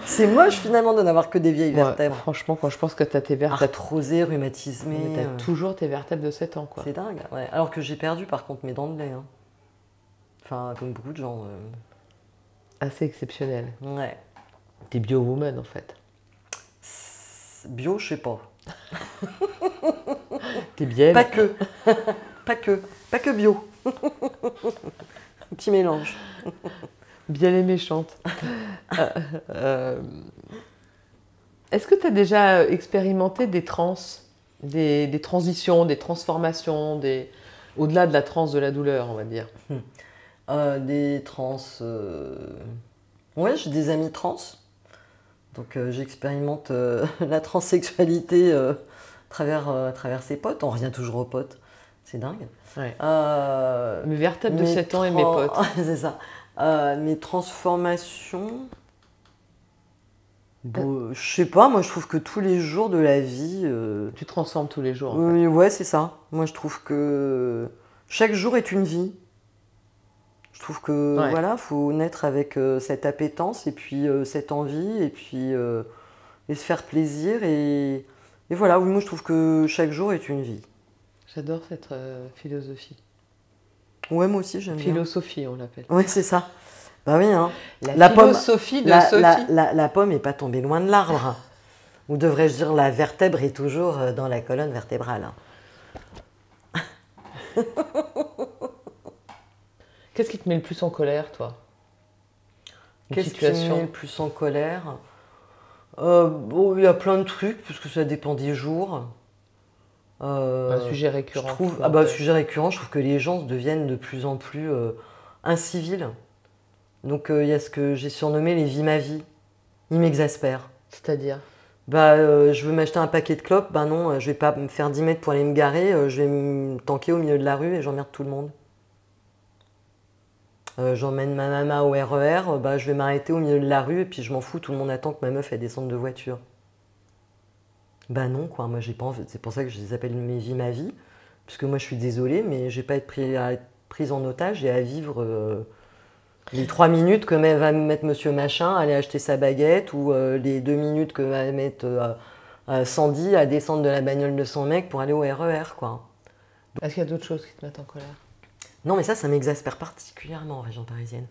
C'est moche finalement de n'avoir que des vieilles vertèbres. Franchement, quand je pense que tu as tes vertèbres... Arthrosées, rhumatismées... Tu as toujours tes vertèbres de 7 ans, quoi. C'est dingue, ouais. Alors que j'ai perdu par contre mes dents de lait. Hein. Enfin, comme beaucoup de gens. Assez exceptionnel. Ouais. T'es bio-woman en fait. Bio, je sais pas. T'es bien. Pas que. Pas que bio. Un petit mélange. Bien les méchantes. Est-ce que tu as déjà expérimenté des trans, des transitions, des transformations, au-delà de la transe de la douleur, on va dire? Des trans... Ouais, j'ai des amis trans. Donc j'expérimente la transsexualité à travers ses potes. On revient toujours aux potes. C'est dingue. Ouais. Mes vertèbres de 7 ans et mes potes. C'est ça. Mes transformations, bon, je sais pas, moi je trouve que tous les jours de la vie, Tu transformes tous les jours, en fait. oui, ouais, c'est ça. Moi je trouve que chaque jour est une vie. Je trouve que Ouais. voilà, faut naître avec cette appétence et puis cette envie et se faire plaisir et voilà, oui, moi je trouve que chaque jour est une vie. J'adore cette philosophie. Ouais, moi aussi j'aime bien. Philosophie, on l'appelle. Ouais, c'est ça. Bah oui, hein. La pomme, philosophie de Sophie. la pomme est pas tombée loin de l'arbre, hein. Ou devrais-je dire, la vertèbre est toujours dans la colonne vertébrale, hein. Qu'est-ce qui te met le plus en colère, toi? Une Qu'est-ce qui me met situation. le plus en colère? Bon, il y a plein de trucs, puisque ça dépend des jours. Un sujet Je récurrent. trouve, ah bah, sujet récurrent, je trouve que les gens deviennent de plus en plus incivils. Donc il y a ce que j'ai surnommé les vies ma vie. Ils m'exaspèrent. C'est-à-dire? Bah, je veux m'acheter un paquet de clopes, bah non, je vais pas me faire 10 mètres pour aller me garer, je vais me tanker au milieu de la rue et j'emmerde tout le monde. J'emmène ma maman au RER, bah, je vais m'arrêter au milieu de la rue et puis je m'en fous, tout le monde attend que ma meuf elle descende de voiture. Bah non, quoi, moi j'ai pas envie, c'est pour ça que je les appelle mes vies ma vie, puisque moi je suis désolée, mais j'ai pas à être prise en otage et à vivre les 3 minutes que va me mettre monsieur machin, aller acheter sa baguette, ou les 2 minutes que va mettre Sandy à descendre de la bagnole de son mec pour aller au RER, quoi. Est-ce qu'il y a d'autres choses qui te mettent en colère? Non, mais ça m'exaspère particulièrement en région parisienne.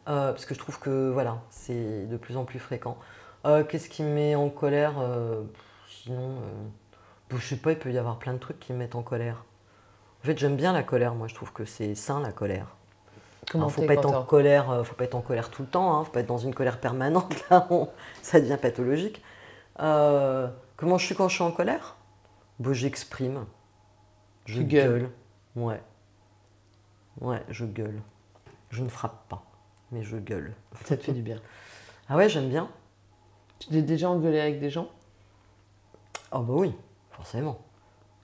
Parce que je trouve que, voilà, c'est de plus en plus fréquent. Qu'est-ce qui me met en colère sinon, bon, je sais pas, il peut y avoir plein de trucs qui me mettent en colère. En fait, j'aime bien la colère, moi, je trouve que c'est sain, la colère. Comment Alors, faut t'es pas être quand en colère, faut pas être en colère tout le temps, hein, faut pas être dans une colère permanente, là, ça devient pathologique. Comment je suis quand je suis en colère? Bon, j'exprime, je Tu gueules. gueule. Ouais, ouais, je gueule. Je ne frappe pas, mais je gueule. Ça te fait du bien. Ah ouais, j'aime bien. Tu t'es déjà engueulé avec des gens? Oh bah oui, forcément.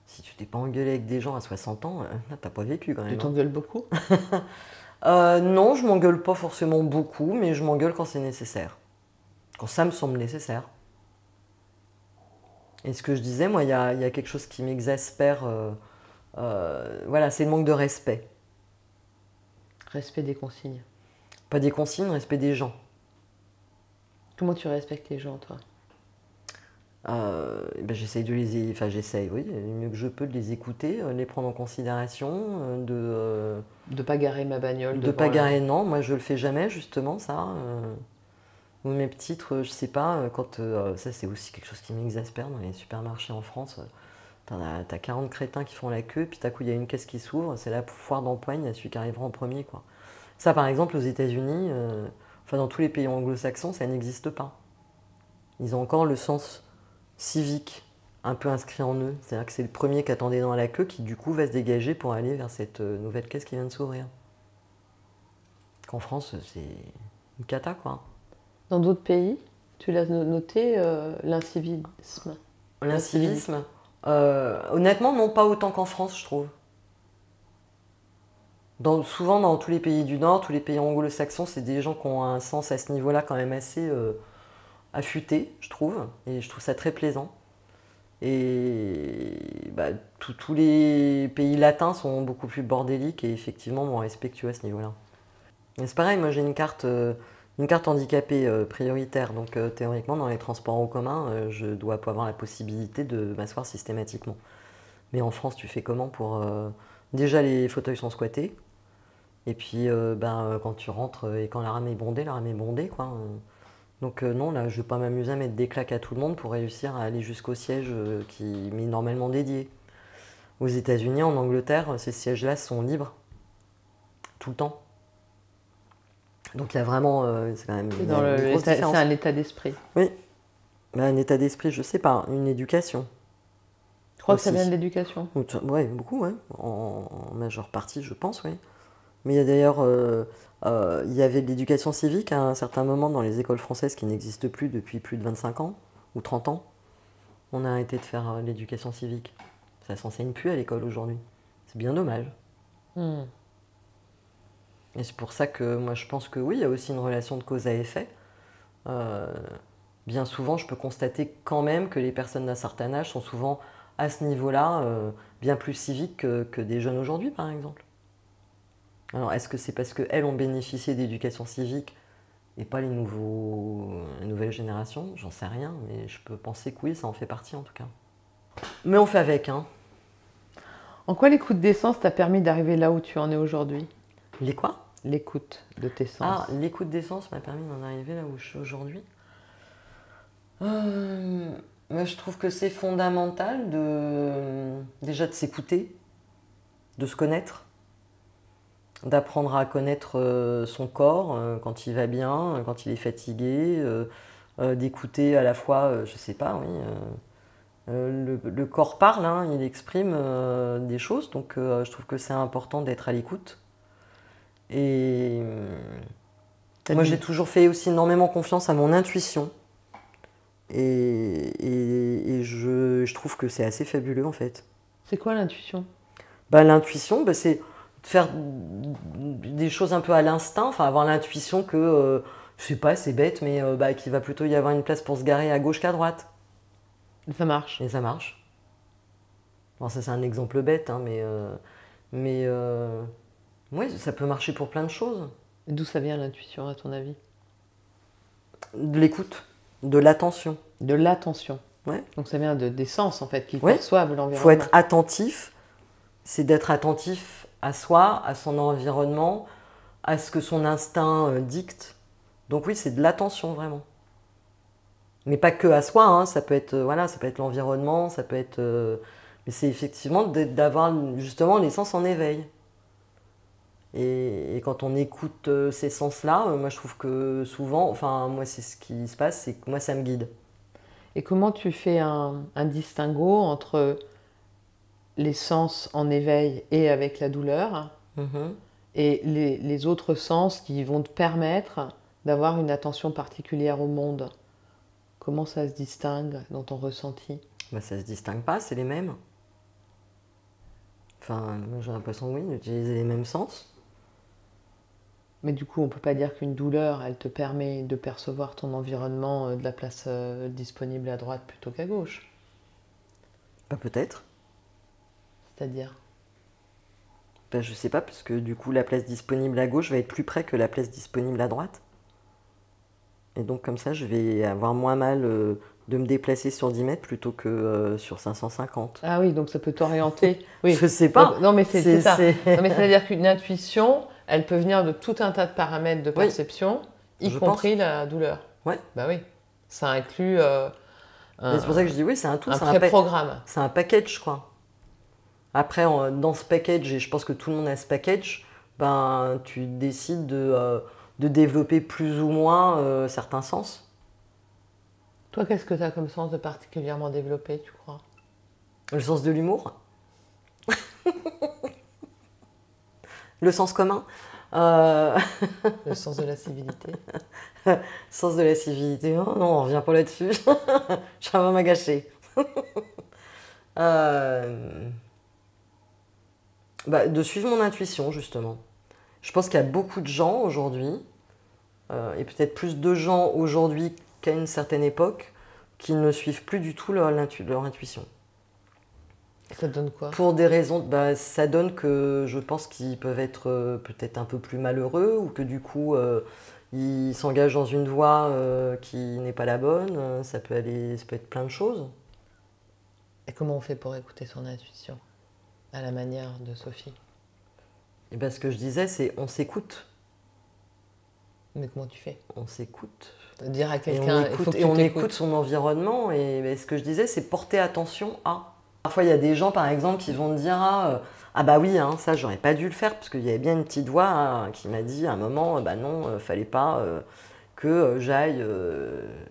Si tu t'es pas engueulé avec des gens à 60 ans, là, t'as pas vécu quand Tu même, hein. t'engueules beaucoup? Non, je m'engueule pas forcément beaucoup, mais je m'engueule quand c'est nécessaire. Quand ça me semble nécessaire. Et ce que je disais, moi, il y a quelque chose qui m'exaspère. Voilà, c'est le manque de respect. Respect des consignes. Pas des consignes, respect des gens. Comment tu respectes les gens, toi? Ben, j'essaye de les... Enfin, j'essaye, oui, le mieux que je peux de les écouter, de les prendre en considération, De pas garer ma bagnole de devant pas la- garer, non, moi je le fais jamais, justement, ça. Ou mes petites, je sais pas, quand... ça, c'est aussi quelque chose qui m'exaspère dans les supermarchés en France. T'as 40 crétins qui font la queue, puis d'un coup, il y a une caisse qui s'ouvre, c'est la foire d'empoigne, il y a celui qui arrivera en premier, quoi. Ça, par exemple, aux États-Unis, enfin dans tous les pays anglo-saxons, ça n'existe pas. Ils ont encore le sens civique un peu inscrit en eux. C'est-à-dire que c'est le premier qui attendait dans la queue qui, du coup, va se dégager pour aller vers cette nouvelle caisse qui vient de s'ouvrir. Qu'en France, c'est une cata, quoi. Dans d'autres pays, tu l'as noté, l'incivisme. L'incivisme, honnêtement, non, pas autant qu'en France, je trouve. Souvent, dans tous les pays du Nord, tous les pays anglo-saxons, c'est des gens qui ont un sens à ce niveau-là quand même assez affûté, je trouve. Et je trouve ça très plaisant. Et bah, tous les pays latins sont beaucoup plus bordéliques et effectivement moins respectueux à ce niveau-là. Et c'est pareil, moi j'ai une carte handicapée prioritaire, donc théoriquement dans les transports en commun, je dois pas avoir la possibilité de m'asseoir systématiquement. Mais en France, tu fais comment pour... Déjà les fauteuils sont squattés, et puis quand tu rentres et quand la rame est bondée, quoi. Donc non, là, je ne vais pas m'amuser à mettre des claques à tout le monde pour réussir à aller jusqu'au siège qui m'est normalement dédié. Aux États-Unis, en Angleterre, ces sièges-là sont libres, tout le temps. Donc il y a vraiment, c'est quand même C'est il y a une grosse c'est différence. un état d'esprit. Oui, mais un état d'esprit, je sais pas, une éducation. Je crois que ça Aussi. vient de l'éducation. Oui, beaucoup, ouais. En majeure partie, je pense, oui. Mais il y a d'ailleurs, il y avait de l'éducation civique à un certain moment dans les écoles françaises qui n'existent plus depuis plus de 25 ans ou 30 ans. On a arrêté de faire l'éducation civique. Ça s'enseigne plus à l'école aujourd'hui. C'est bien dommage. Et c'est pour ça que moi je pense que oui, il y a aussi une relation de cause à effet. Euh, Bien souvent, je peux constater quand même que les personnes d'un certain âge sont souvent à ce niveau-là bien plus civiques que des jeunes aujourd'hui, par exemple. Alors, est-ce que c'est parce qu'elles ont bénéficié d'éducation civique et pas les nouvelles générations? J'en sais rien, mais je peux penser que oui, ça en fait partie en tout cas. Mais on fait avec, hein. En quoi l'écoute des sens t'a permis d'arriver là où tu en es aujourd'hui? Les quoi? L'écoute de tes sens. Ah, l'écoute des sens m'a permis d'en arriver là où je suis aujourd'hui. Moi, je trouve que c'est fondamental déjà de s'écouter, de se connaître, d'apprendre à connaître son corps quand il va bien, quand il est fatigué, d'écouter à la fois, je sais pas, oui, le corps parle, hein, il exprime des choses, donc je trouve que c'est important d'être à l'écoute. Et moi, j'ai toujours fait aussi énormément confiance à mon intuition. Et je trouve que c'est assez fabuleux en fait. C'est quoi l'intuition? L'intuition, c'est faire des choses un peu à l'instinct, enfin avoir l'intuition que, je sais pas, c'est bête, mais qu'il va plutôt y avoir une place pour se garer à gauche qu'à droite. Ça marche. Et ça marche. Bon, ça c'est un exemple bête, hein, mais oui, ça peut marcher pour plein de choses. D'où ça vient l'intuition à ton avis? De l'écoute, de l'attention. De l'attention. Ouais. Donc ça vient des sens en fait qui Ouais. perçoivent l'environnement. Il faut être attentif, c'est d'être attentif à soi, à son environnement, à ce que son instinct dicte. Donc oui, c'est de l'attention vraiment. Mais pas que à soi, hein, ça peut être voilà, ça peut être l'environnement, ça peut être mais c'est effectivement d'avoir justement les sens en éveil. Et quand on écoute ces sens-là, moi je trouve que souvent, enfin moi c'est ce qui se passe, c'est que moi ça me guide. Et comment tu fais un distinguo entre les sens en éveil et avec la douleur et les autres sens qui vont te permettre d'avoir une attention particulière au monde? Comment ça se distingue dans ton ressenti? Ça se distingue pas, c'est les mêmes. Enfin, moi j'ai l'impression oui, d'utiliser les mêmes sens. Mais du coup, on ne peut pas dire qu'une douleur, elle te permet de percevoir ton environnement de la place disponible à droite plutôt qu'à gauche. Peut-être. C'est-à-dire? Je sais pas, parce que du coup la place disponible à gauche va être plus près que la place disponible à droite. Et donc comme ça, je vais avoir moins mal de me déplacer sur 10 mètres plutôt que sur 550. Ah oui, donc ça peut t'orienter. Oui. Je sais pas. Donc, non, mais c'est ça. Non, mais c'est-à-dire qu'une intuition, elle peut venir de tout un tas de paramètres de perception, y compris la douleur. Ouais. Bah oui. Ça inclut c'est pour ça que je dis oui, c'est un tout. Un pré-programme. C'est un package, quoi. Après, dans ce package, et je pense que tout le monde a ce package, tu décides de développer plus ou moins certains sens. Toi, qu'est-ce que tu as comme sens de particulièrement développé, tu crois? Le sens de l'humour. Le sens commun. Le sens de la civilité. Le sens de la civilité. Oh non, on revient pas là-dessus. Ça va m'agacer. De suivre mon intuition, justement. Je pense qu'il y a beaucoup de gens aujourd'hui, et peut-être plus de gens aujourd'hui qu'à une certaine époque, qui ne suivent plus du tout leur intuition. Ça te donne quoi? Pour des raisons, ça donne que je pense qu'ils peuvent être peut-être un peu plus malheureux, ou que du coup, ils s'engagent dans une voie qui n'est pas la bonne. Ça peut être plein de choses. Et comment on fait pour écouter son intuition? À la manière de Sophie. Et ce que je disais, c'est on s'écoute. Mais comment tu fais? On s'écoute. Dire à quelqu'un, et on écoute son environnement. Et ce que je disais, c'est porter attention à. Parfois, il y a des gens, par exemple, qui vont te dire ah bah oui, hein, ça, j'aurais pas dû le faire, parce qu'il y avait bien une petite voix qui m'a dit à un moment, non, fallait pas que j'aille,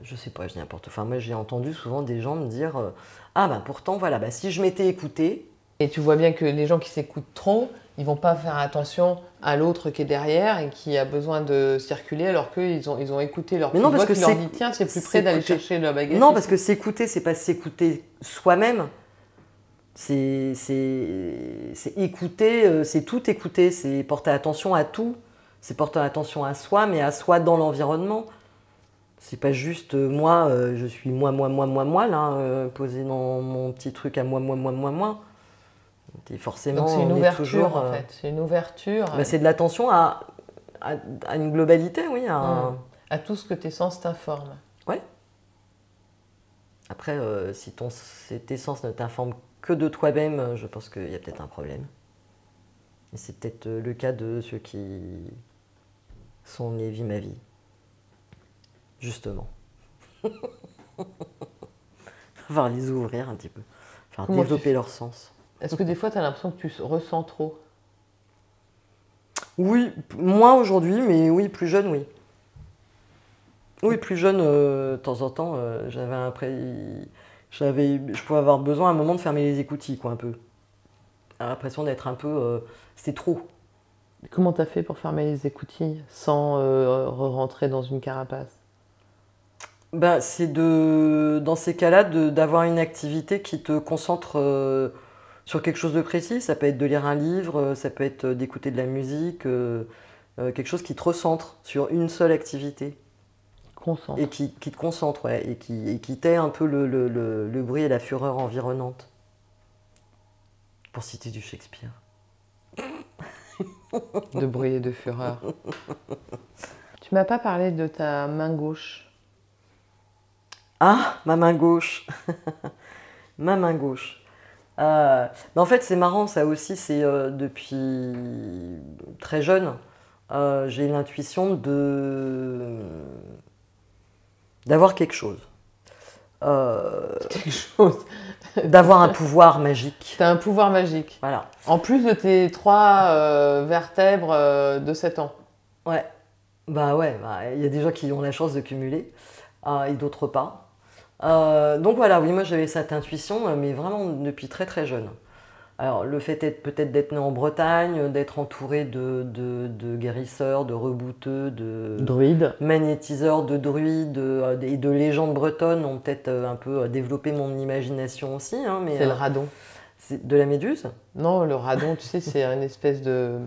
je sais pas, je dis n'importe quoi. Enfin, moi, j'ai entendu souvent des gens me dire pourtant, voilà, si je m'étais écoutée. Et tu vois bien que les gens qui s'écoutent trop, ils vont pas faire attention à l'autre qui est derrière et qui a besoin de circuler, alors qu'ils ont écouté leur petite voix qui leur dit tiens, c'est plus près d'aller chercher la baguette. Non, parce que s'écouter, c'est pas s'écouter soi-même. C'est écouter, c'est tout écouter, c'est porter attention à tout. C'est porter attention à soi, mais à soi dans l'environnement. C'est pas juste moi, je suis moi, là, posé dans mon petit truc à moi. Et forcément, Donc c'est une on est ouverture toujours, en fait, c'est une ouverture c'est de l'attention à une globalité, oui. à tout ce que tes sens t'informent. Ouais. Après, si tes sens ne t'informent que de toi-même, je pense qu'il y a peut-être un problème. Et c'est peut-être le cas de ceux qui sont nés Vie ma vie. Justement. Voir les ouvrir un petit peu. Faire développer leur sens. Est-ce que des fois tu as l'impression que tu ressens trop? Oui, moins aujourd'hui, mais oui, plus jeune, oui. Oui, plus jeune, de temps en temps, je pouvais avoir besoin à un moment de fermer les écoutilles, quoi, un peu. J'ai l'impression d'être un peu... c'était trop. Comment t'as fait pour fermer les écoutilles sans re-rentrer dans une carapace? C'est dans ces cas-là, d'avoir une activité qui te concentre sur quelque chose de précis. Ça peut être de lire un livre, ça peut être d'écouter de la musique, quelque chose qui te recentre sur une seule activité. Concentre. Et qui te concentre, ouais, et qui tait un peu le bruit et la fureur environnante. Pour citer du Shakespeare. De bruit et de fureur. Tu m'as pas parlé de ta main gauche. Ah, ma main gauche. Ma main gauche. Mais en fait, c'est marrant, ça aussi, c'est depuis très jeune, j'ai l'intuition d'avoir quelque chose. Quelque chose. D'avoir un pouvoir magique. T'as un pouvoir magique. Voilà. En plus de tes 3 vertèbres de 7 ans. Ouais. Ouais, il y a des gens qui ont la chance de cumuler et d'autres pas. Donc voilà, oui, moi j'avais cette intuition, mais vraiment depuis très très jeune. Alors le fait peut-être d'être né en Bretagne, d'être entouré de guérisseurs, de rebouteux, de Druide. magnétiseurs, de druides et de légendes bretonnes ont peut-être un peu développé mon imagination aussi. Hein, c'est le radon. C'est de la méduse? Non, le radon, tu sais, c'est une espèce de...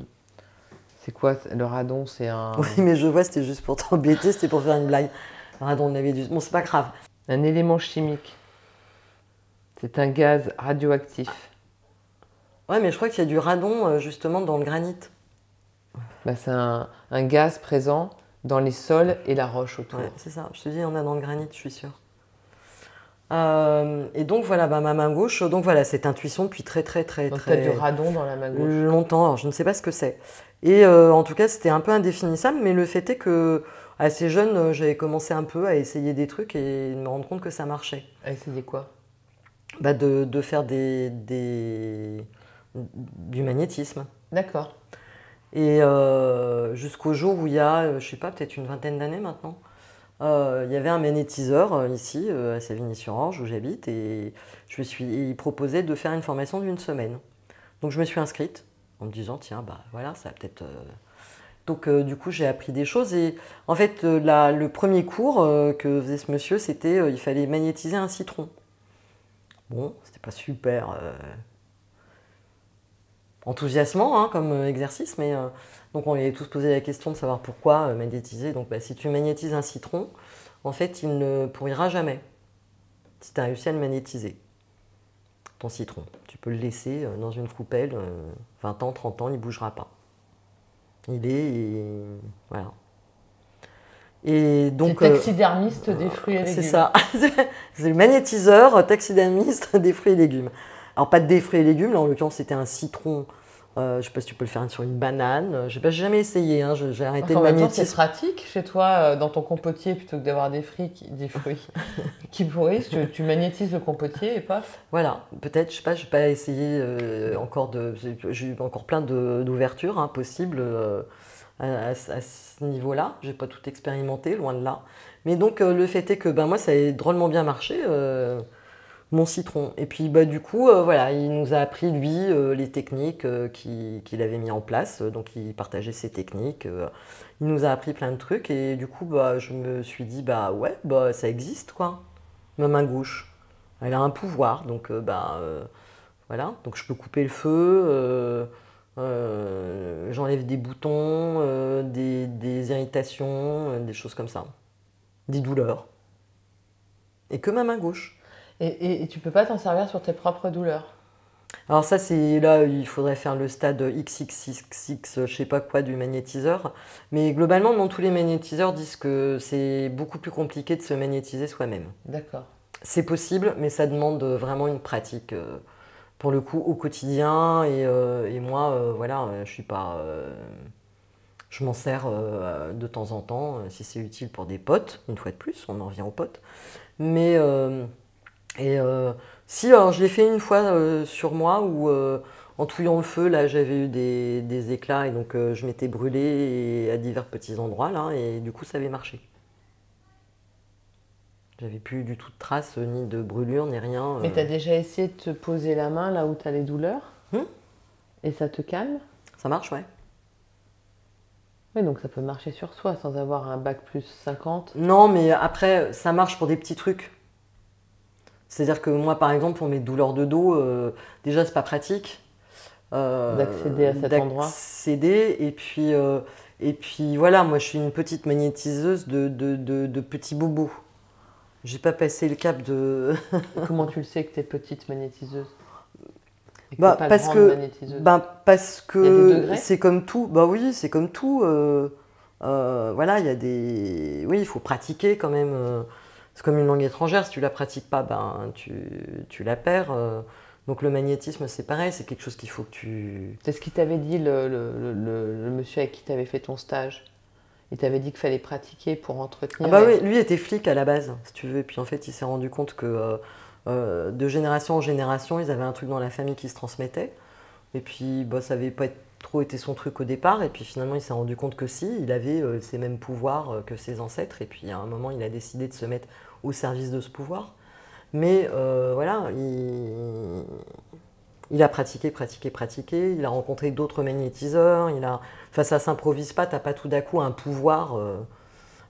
C'est quoi le radon? C'est un... Oui, mais je vois, c'était juste pour t'embêter, c'était pour faire une blague. Le radon de la méduse. Bon, c'est pas grave. Un élément chimique. C'est un gaz radioactif. Ouais, mais je crois qu'il y a du radon justement dans le granit. C'est un gaz présent dans les sols et la roche autour. Ouais, c'est ça. Je te dis, il y en a dans le granit, je suis sûre. Et donc voilà, ma main gauche. Donc voilà, cette intuition depuis très. Donc tu as du radon dans la main gauche. Longtemps. Alors, je ne sais pas ce que c'est. Et en tout cas, c'était un peu indéfinissable. Mais le fait est que assez jeune, j'avais commencé un peu à essayer des trucs et me rendre compte que ça marchait. À essayer quoi? De faire du magnétisme. D'accord. Et jusqu'au jour où il y a, je sais pas, peut-être une vingtaine d'années maintenant, il y avait un magnétiseur ici, à Savigny-sur-Orge, où j'habite, et il proposait de faire une formation d'une semaine. Donc je me suis inscrite en me disant, tiens, voilà, ça va peut-être... Donc du coup, j'ai appris des choses. Et en fait, le premier cours que faisait ce monsieur, c'était il fallait magnétiser un citron. Bon, c'était pas super enthousiasmant hein, comme exercice, mais donc on lui avait tous posé la question de savoir pourquoi magnétiser. Donc si tu magnétises un citron, en fait, il ne pourrira jamais si tu as réussi à le magnétiser, ton citron. Tu peux le laisser dans une coupelle, 20 ans, 30 ans, il ne bougera pas. Voilà. Et donc, taxidermiste des fruits et légumes. C'est ça. C'est le magnétiseur taxidermiste des fruits et légumes. Alors pas des fruits et légumes, là en l'occurrence c'était un citron. Je ne sais pas si tu peux le faire sur une banane. Je n'ai jamais essayé, hein. J'ai arrêté le magnétisme. C'est pratique chez toi, dans ton compotier, plutôt que d'avoir des fruits qui pourrissent, tu magnétises le compotier et paf. Voilà, peut-être, je sais pas, je n'ai pas essayé encore j'ai eu encore plein d'ouvertures hein, possibles à ce niveau-là. Je n'ai pas tout expérimenté, loin de là. Mais donc le fait est que moi ça a drôlement bien marché. Mon citron. Et puis du coup, voilà, il nous a appris, lui, les techniques qu'il avait mis en place. Donc il partageait ses techniques. Il nous a appris plein de trucs. Et du coup, je me suis dit, ouais, ça existe, quoi. Ma main gauche, elle a un pouvoir. Donc, voilà. Donc je peux couper le feu. J'enlève des boutons, des irritations, des choses comme ça. Des douleurs. Et que ma main gauche. Et tu peux pas t'en servir sur tes propres douleurs? Alors ça, c'est là, il faudrait faire le stade XXXX, je sais pas quoi, du magnétiseur. Mais globalement, non, tous les magnétiseurs disent que c'est beaucoup plus compliqué de se magnétiser soi-même. D'accord. C'est possible, mais ça demande vraiment une pratique, pour le coup, au quotidien. Et moi, voilà, je suis pas... je m'en sers de temps en temps, si c'est utile pour des potes, une fois de plus, on en revient aux potes. Mais... si, alors je l'ai fait une fois sur moi où en touillant le feu, là j'avais eu des éclats et donc je m'étais brûlée à divers petits endroits là et du coup ça avait marché. J'avais plus du tout de traces ni de brûlure ni rien. Mais tu as déjà essayé de te poser la main là où tu as les douleurs? Et ça te calme? Ça marche, ouais. Oui, donc ça peut marcher sur soi sans avoir un bac plus 50. Non, mais après ça marche pour des petits trucs. C'est-à-dire que moi, par exemple, pour mes douleurs de dos, déjà, c'est pas pratique d'accéder à cet endroit. Et puis voilà, moi, je suis une petite magnétiseuse de petits bobos. J'ai pas passé le cap de... Comment tu le sais que tu es petite magnétiseuse? Parce que c'est comme tout. Bah oui, c'est comme tout. Voilà, il y a des... Oui, il faut pratiquer quand même. C'est comme une langue étrangère, si tu la pratiques pas, ben, tu la perds. Donc le magnétisme, c'est pareil, c'est quelque chose qu'il faut que tu... C'est ce qu'il t'avait dit, le monsieur avec qui tu avais fait ton stage. Il t'avait dit qu'il fallait pratiquer pour entretenir... Ah bah oui, lui était flic à la base, si tu veux. Et puis en fait, il s'est rendu compte que de génération en génération, ils avaient un truc dans la famille qui se transmettait. Et puis bah, ça n'avait pas trop été son truc au départ. Et puis finalement, il s'est rendu compte que si, il avait ces mêmes pouvoirs que ses ancêtres. Et puis à un moment, il a décidé de se mettre au service de ce pouvoir. Mais voilà, il a pratiqué. Il a rencontré d'autres magnétiseurs. Enfin, ça s'improvise pas. T'as pas tout d'un coup un pouvoir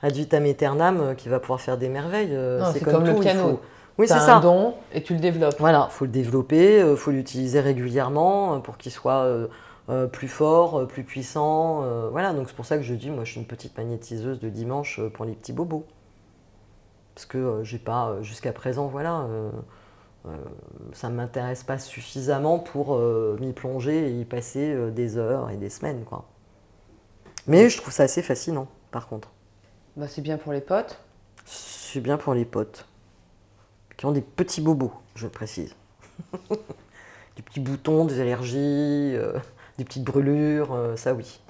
ad vitam aeternam qui va pouvoir faire des merveilles. C'est comme tout, le piano. Oui, c'est ça. Un don et tu le développes. Voilà, faut le développer, faut l'utiliser régulièrement pour qu'il soit plus fort, plus puissant. Voilà, donc c'est pour ça que je dis, moi, je suis une petite magnétiseuse de dimanche pour les petits bobos. Parce que j'ai pas, jusqu'à présent, voilà, ça ne m'intéresse pas suffisamment pour m'y plonger et y passer des heures et des semaines, quoi. Mais je trouve ça assez fascinant, par contre. Bah, c'est bien pour les potes. C'est bien pour les potes. Qui ont des petits bobos, je précise. Des petits boutons, des allergies, des petites brûlures, ça oui.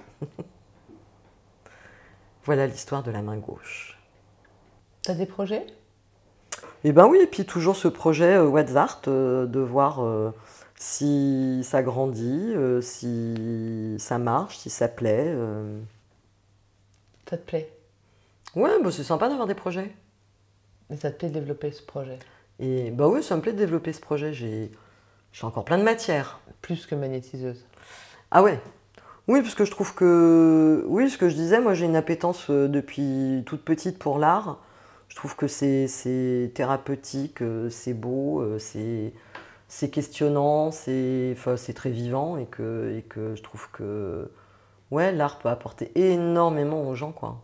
Voilà l'histoire de la main gauche. T'as des projets? Eh ben oui, et puis toujours ce projet WhatsApp, de voir si ça grandit, si ça marche, si ça plaît. Ça te plaît? Ouais, bah c'est sympa d'avoir des projets. Et ça te plaît de développer ce projet? Et bah oui, ça me plaît de développer ce projet. J'ai encore plein de matière. Plus que magnétiseuse. Ah ouais. Oui, parce que je trouve que... Oui, ce que je disais, moi j'ai une appétence depuis toute petite pour l'art. Je trouve que c'est thérapeutique, c'est beau, c'est questionnant, c'est très vivant et que je trouve que ouais, l'art peut apporter énormément aux gens, quoi.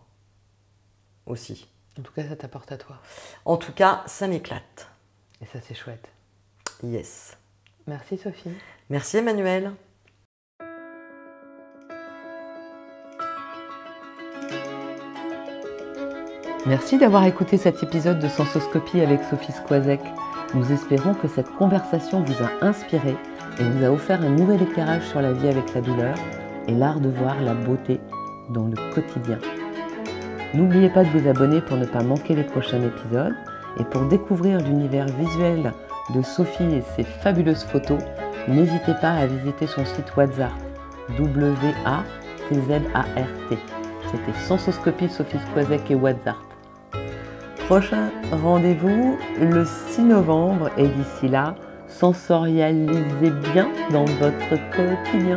Aussi. En tout cas, ça t'apporte à toi. En tout cas, ça m'éclate. Et ça, c'est chouette. Yes. Merci Sophie. Merci Emmanuel. Merci d'avoir écouté cet épisode de Sensoscopie avec Sophie Squazek. Nous espérons que cette conversation vous a inspiré et vous a offert un nouvel éclairage sur la vie avec la douleur et l'art de voir la beauté dans le quotidien. N'oubliez pas de vous abonner pour ne pas manquer les prochains épisodes et pour découvrir l'univers visuel de Sophie et ses fabuleuses photos, n'hésitez pas à visiter son site WhatsApp, WATZART. C'était Sensoscopie, Sophie Squazek et WhatsApp. Prochain rendez-vous le 6 novembre et d'ici là, sensorialisez bien dans votre quotidien.